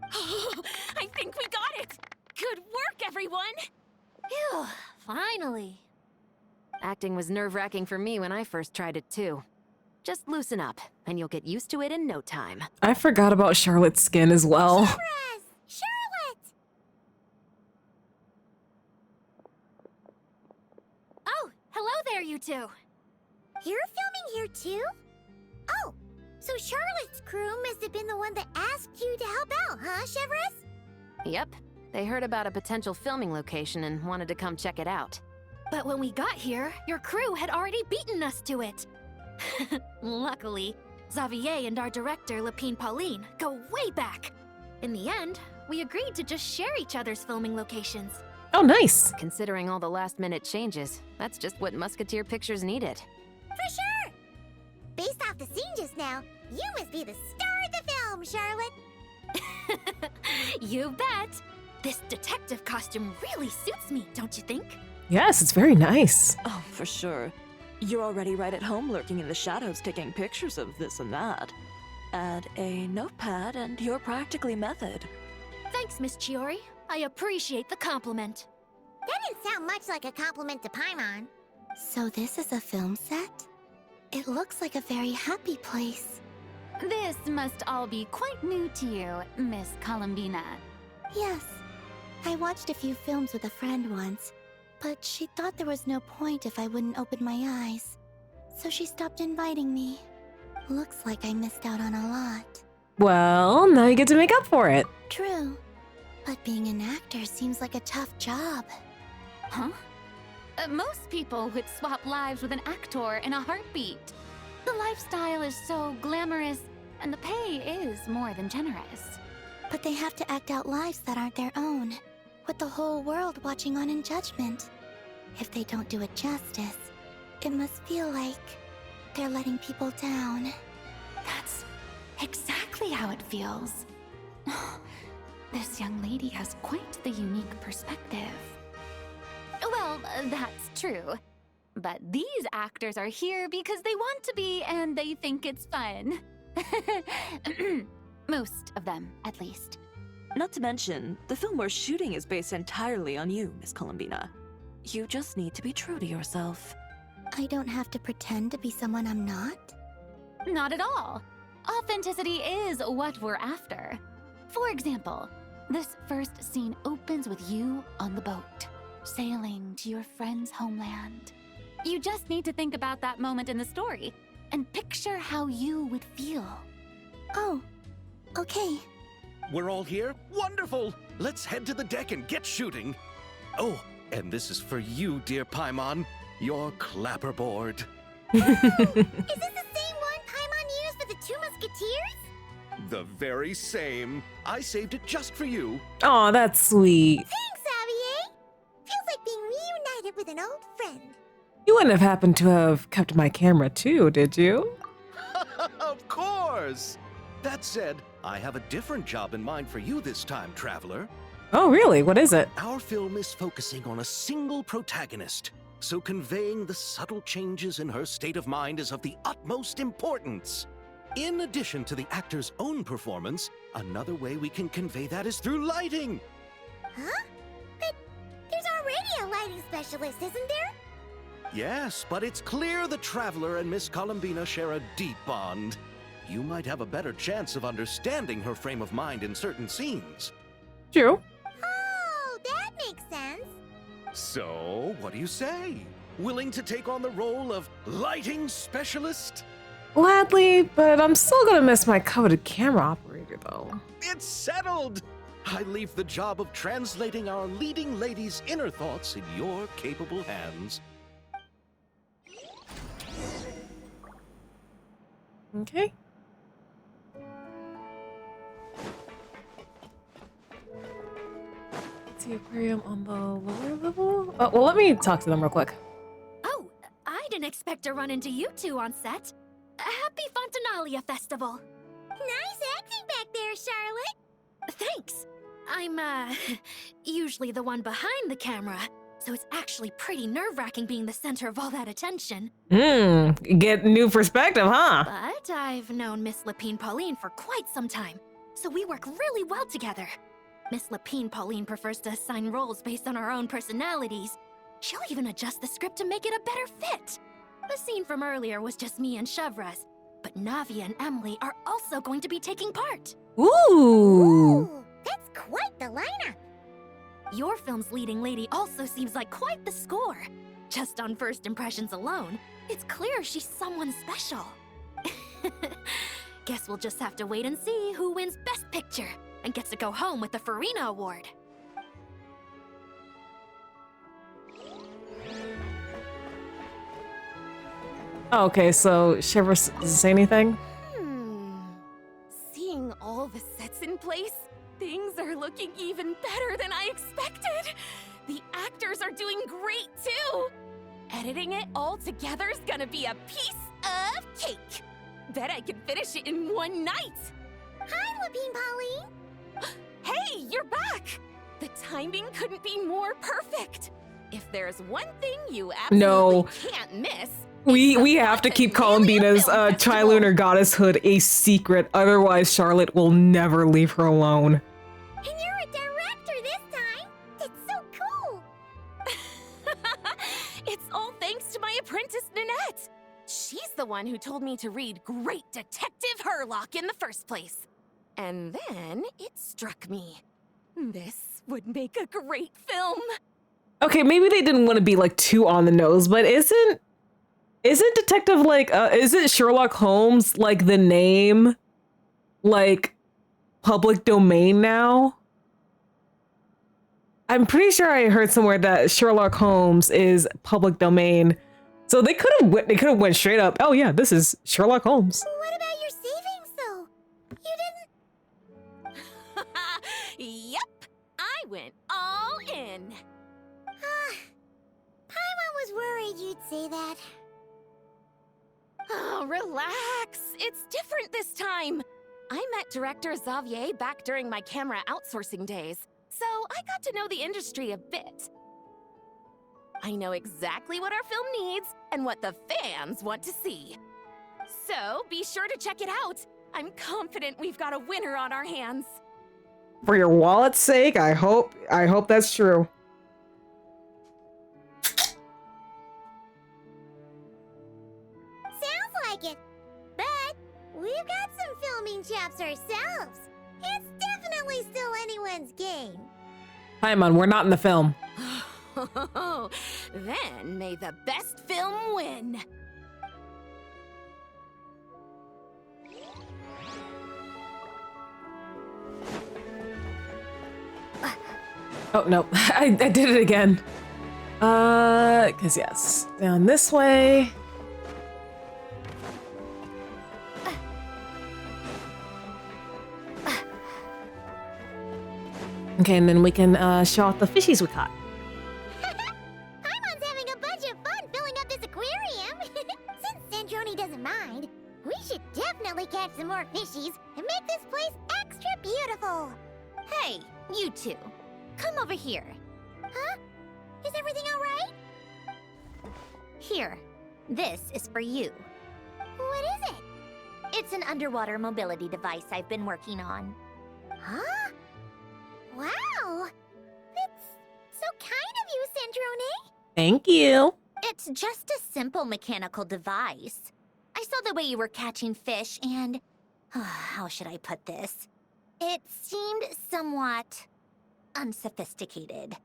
I think we got it! Good work, everyone! Phew, finally. Acting was nerve-wracking for me when I first tried it too. Just loosen up, and you'll get used to it in no time. I forgot about Charlotte's skin as well. Charlotte! Oh, hello there, you two. You're filming here too? Oh, so Charlotte's crew must have been the one that asked you to help out, huh, Chevres? Yep. They heard about a potential filming location and wanted to come check it out. But when we got here, your crew had already beaten us to it. Luckily, Xavier and our director, Lapine Pauline, go way back. In the end, we agreed to just share each other's filming locations. Oh, nice. Considering all the last-minute changes, that's just what Musketeer Pictures needed. For sure! Based off the scene just now, you must be the star of the film, Charlotte! You bet! This detective costume really suits me, don't you think? Yes, it's very nice. Oh, for sure. You're already right at home lurking in the shadows taking pictures of this and that. Add a notepad and you're practically method. Thanks, Miss Chiori. I appreciate the compliment. That didn't sound much like a compliment to Paimon. So this is a film set? It looks like a very happy place. This must all be quite new to you, Miss Columbina. Yes. I watched a few films with a friend once, but she thought there was no point if I wouldn't open my eyes. So she stopped inviting me. Looks like I missed out on a lot. Well, now you get to make up for it. True. But being an actor seems like a tough job. Huh? Most people would swap lives with an actor in a heartbeat. The lifestyle is so glamorous, and the pay is more than generous. But they have to act out lives that aren't their own, with the whole world watching on in judgment. If they don't do it justice, it must feel like they're letting people down. That's exactly how it feels. This young lady has quite the unique perspective. Well, that's true. But these actors are here because they want to be and they think it's fun. Most of them, at least. Not to mention, the film we're shooting is based entirely on you, Miss Columbina. You just need to be true to yourself. I don't have to pretend to be someone I'm not? Not at all. Authenticity is what we're after. For example, this first scene opens with you on the boat, sailing to your friend's homeland. You just need to think about that moment in the story and picture how you would feel. Oh, okay. We're all here? Wonderful! Let's head to the deck and get shooting. Oh, and this is for you, dear Paimon. Your clapperboard. Is this the same one Paimon used for the Two Musketeers? The very same. I saved it just for you. Aw, that's sweet. Thanks, Xavier! Feels like being reunited with an old friend. You wouldn't have happened to have kept my camera too, did you? Of course! That said, I have a different job in mind for you this time, Traveler. Oh, really? What is it? Our film is focusing on a single protagonist, so conveying the subtle changes in her state of mind is of the utmost importance. In addition to the actor's own performance, another way we can convey that is through lighting. Huh? But there's already a lighting specialist, isn't there? Yes, but it's clear the Traveler and Miss Columbina share a deep bond. You might have a better chance of understanding her frame of mind in certain scenes. True. Oh, that makes sense. So, what do you say? Willing to take on the role of lighting specialist? Gladly, but I'm still gonna miss my coveted camera operator, though. It's settled! I leave the job of translating our leading lady's inner thoughts in your capable hands. Okay. It's the aquarium on the lower level? Oh, well, let me talk to them real quick. Oh, I didn't expect to run into you two on set. Happy Fontanalia Festival. Nice acting back there, Charlotte. Thanks. I'm, usually the one behind the camera, so it's actually pretty nerve-wracking being the center of all that attention. Get new perspective, huh? But I've known Miss Lapine Pauline for quite some time, so we work really well together. Miss Lapine Pauline prefers to assign roles based on our own personalities. She'll even adjust the script to make it a better fit. The scene from earlier was just me and Chevres, but Navia and Emily are also going to be taking part. Ooh! That's quite the lineup. Your film's leading lady also seems like quite the score. Just on first impressions alone, it's clear she's someone special. Guess we'll just have to wait and see who wins Best Picture and gets to go home with the Farina Award. Okay, so Chevres doesn't say anything? Seeing all the sets in place, things are looking even better than I expected. The actors are doing great too. Editing it all together is gonna be a piece of cake. Bet I can finish it in one night. Hi, Lapine Pauline. Hey, you're back. The timing couldn't be more perfect. If there's one thing you absolutely can't miss, We have to keep Columbina's Trilunar Goddesshood a secret, otherwise Charlotte will never leave her alone. And you're a director this time. That's so cool. it's all thanks to my apprentice, Nanette. She's the one who told me to read Great Detective Herlock in the first place. And then it struck me. This would make a great film. Okay, maybe they didn't want to be like too on the nose, but isn't Detective like isn't Sherlock Holmes like the name like public domain now? I'm pretty sure I heard somewhere that Sherlock Holmes is public domain. So they could have went straight up. Oh yeah, this is Sherlock Holmes. What about your savings though? You didn't. Yep, I went all in. Paimon was worried you'd say that. Oh, relax. It's different this time. I met director Xavier back during my camera outsourcing days, so I got to know the industry a bit. I know exactly what our film needs and what the fans want to see. So be sure to check it out. I'm confident we've got a winner on our hands. For your wallet's sake, I hope that's true. Sounds like it. But we've got some filming chops ourselves. It's definitely still anyone's game. Paimon, we're not in the film. Then may the best film win. Oh no, I did it again. Cause yes, down this way. Okay, and then we can show off the fishies we caught. Paimon's having a bunch of fun filling up this aquarium. Since Sandroni doesn't mind, we should definitely catch some more fishies and make this place extra beautiful. Hey, you two. Come over here. Huh? Is everything all right? Here. This is for you. What is it? It's an underwater mobility device I've been working on. Huh? Wow! Thank you. It's just a simple mechanical device. I saw the way you were catching fish and... how should I put this? It seemed somewhat unsophisticated.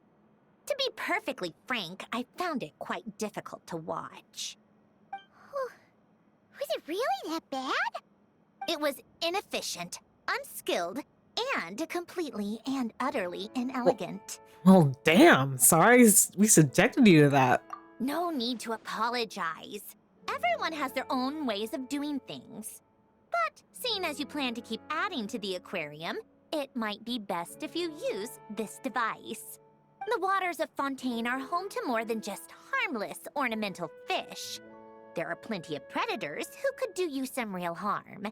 To be perfectly frank, I found it quite difficult to watch. Was it really that bad? It was inefficient, unskilled, and completely and utterly inelegant. Well, damn. Sorry we subjected you to that. No need to apologize. Everyone has their own ways of doing things. But seeing as you plan to keep adding to the aquarium, it might be best if you use this device. The waters of Fontaine are home to more than just harmless ornamental fish. There are plenty of predators who could do you some real harm.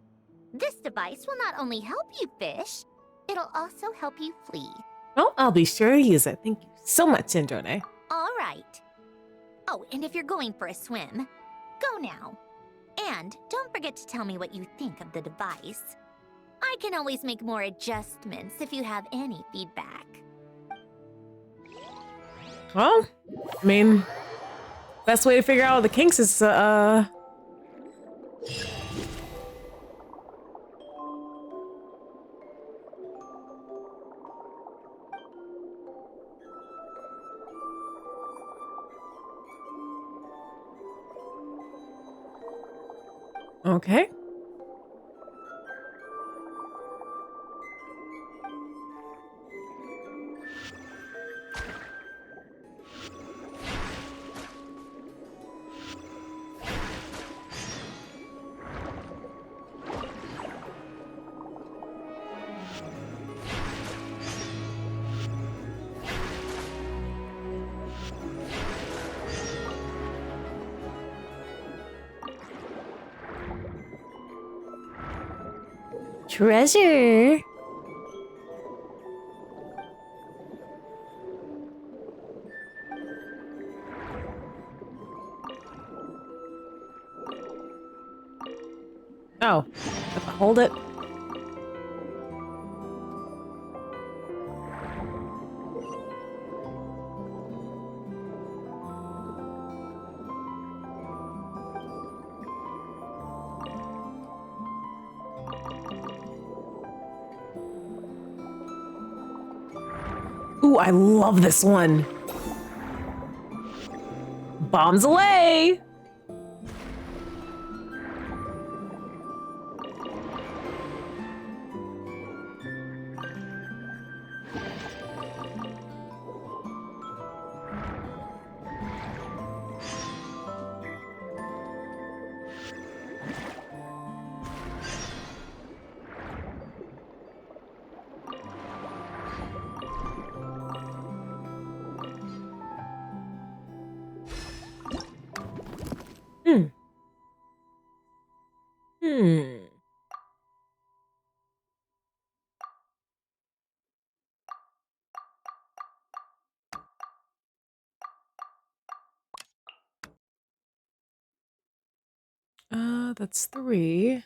This device will not only help you fish, it'll also help you flee. Well, I'll be sure to use it. Thank you so much, Androne. All right. Oh, and if you're going for a swim, go now. And don't forget to tell me what you think of the device. I can always make more adjustments if you have any feedback. Well, I mean, best way to figure out the kinks is, okay. Treasure. Oh, have to hold it. Ooh, I love this one. Bombs away. That's 3.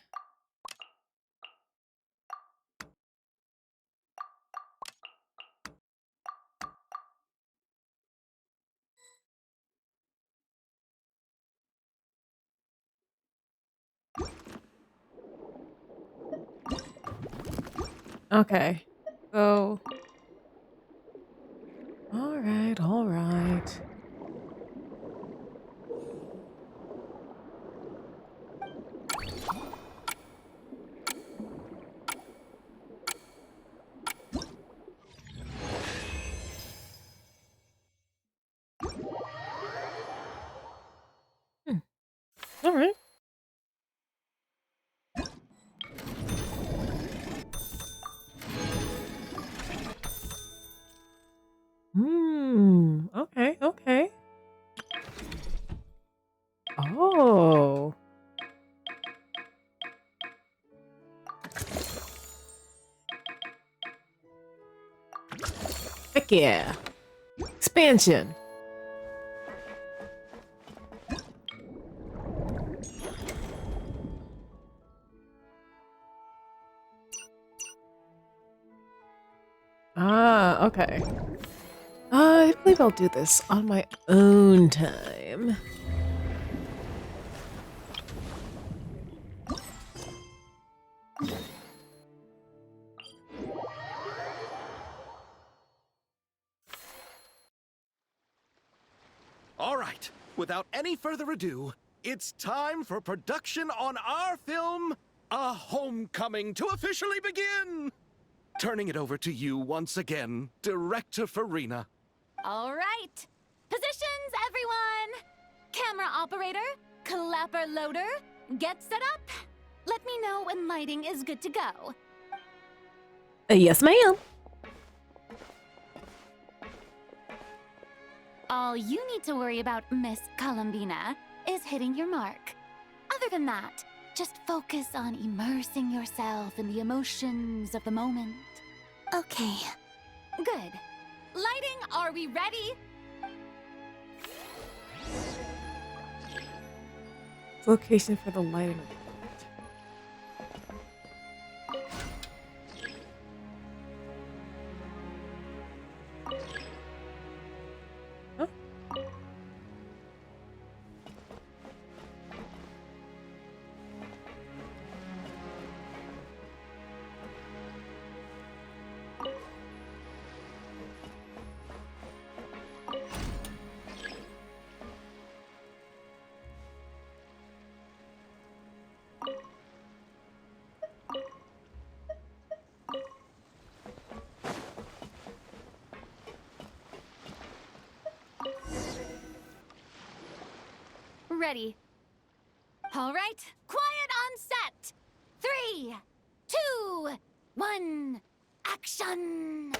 Okay. So. All right, all right. All right. Okay, okay. Oh. Heck yeah. Expansion. Ah, okay. I believe I'll do this on my own time. All right, without any further ado, it's time for production on our film, A Homecoming, to officially begin! Turning it over to you once again, Director Farina. All right. Positions, everyone! Camera operator, clapper loader, get set up. Let me know when lighting is good to go. Yes, ma'am. All you need to worry about, Miss Columbina, is hitting your mark. Other than that, just focus on immersing yourself in the emotions of the moment. Okay. Good. Lighting, are we ready? Location for the lighting. Ready. All right, quiet on set. 3, 2, 1, action!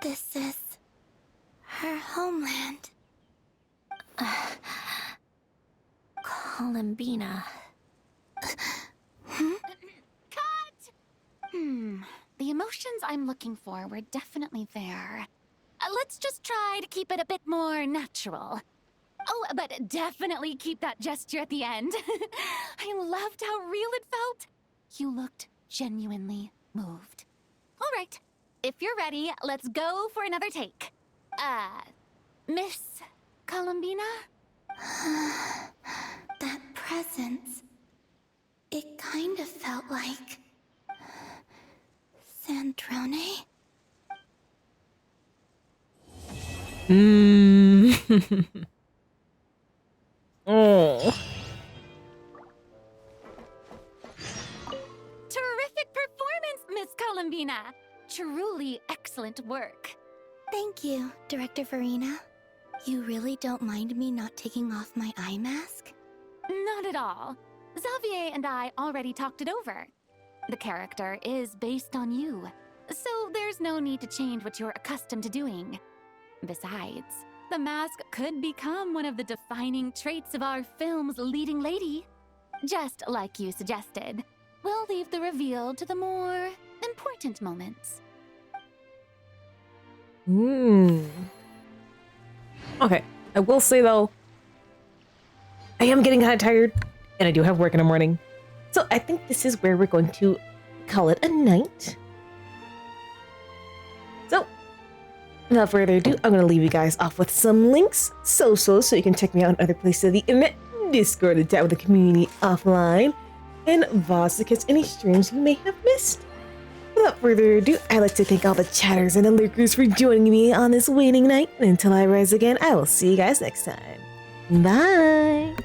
This is her homeland. Columbina. Cut! The emotions I'm looking for were definitely there. Let's just try to keep it a bit more natural. Oh, but definitely keep that gesture at the end. I loved how real it felt. You looked genuinely moved. All right, if you're ready, let's go for another take. Miss Columbina? That presence. It kind of felt like... Sandrone? Oh. Terrific performance, Miss Columbina. Truly excellent work. Thank you, Director Farina. You really don't mind me not taking off my eye mask? Not at all. Xavier and I already talked it over. The character is based on you, so there's no need to change what you're accustomed to doing. Besides, the mask could become one of the defining traits of our film's leading lady. Just like you suggested, we'll leave the reveal to the more important moments. Okay, I will say though, I am getting kind of tired, and I do have work in the morning. So I think this is where we're going to call it a night. So, without further ado, I'm going to leave you guys off with some links, so you can check me out on other places of the internet, Discord to chat with the community offline, and VODs to catch any streams you may have missed. Without further ado, I'd like to thank all the chatters and the lurkers for joining me on this waiting night. Until I rise again, I will see you guys next time. Bye!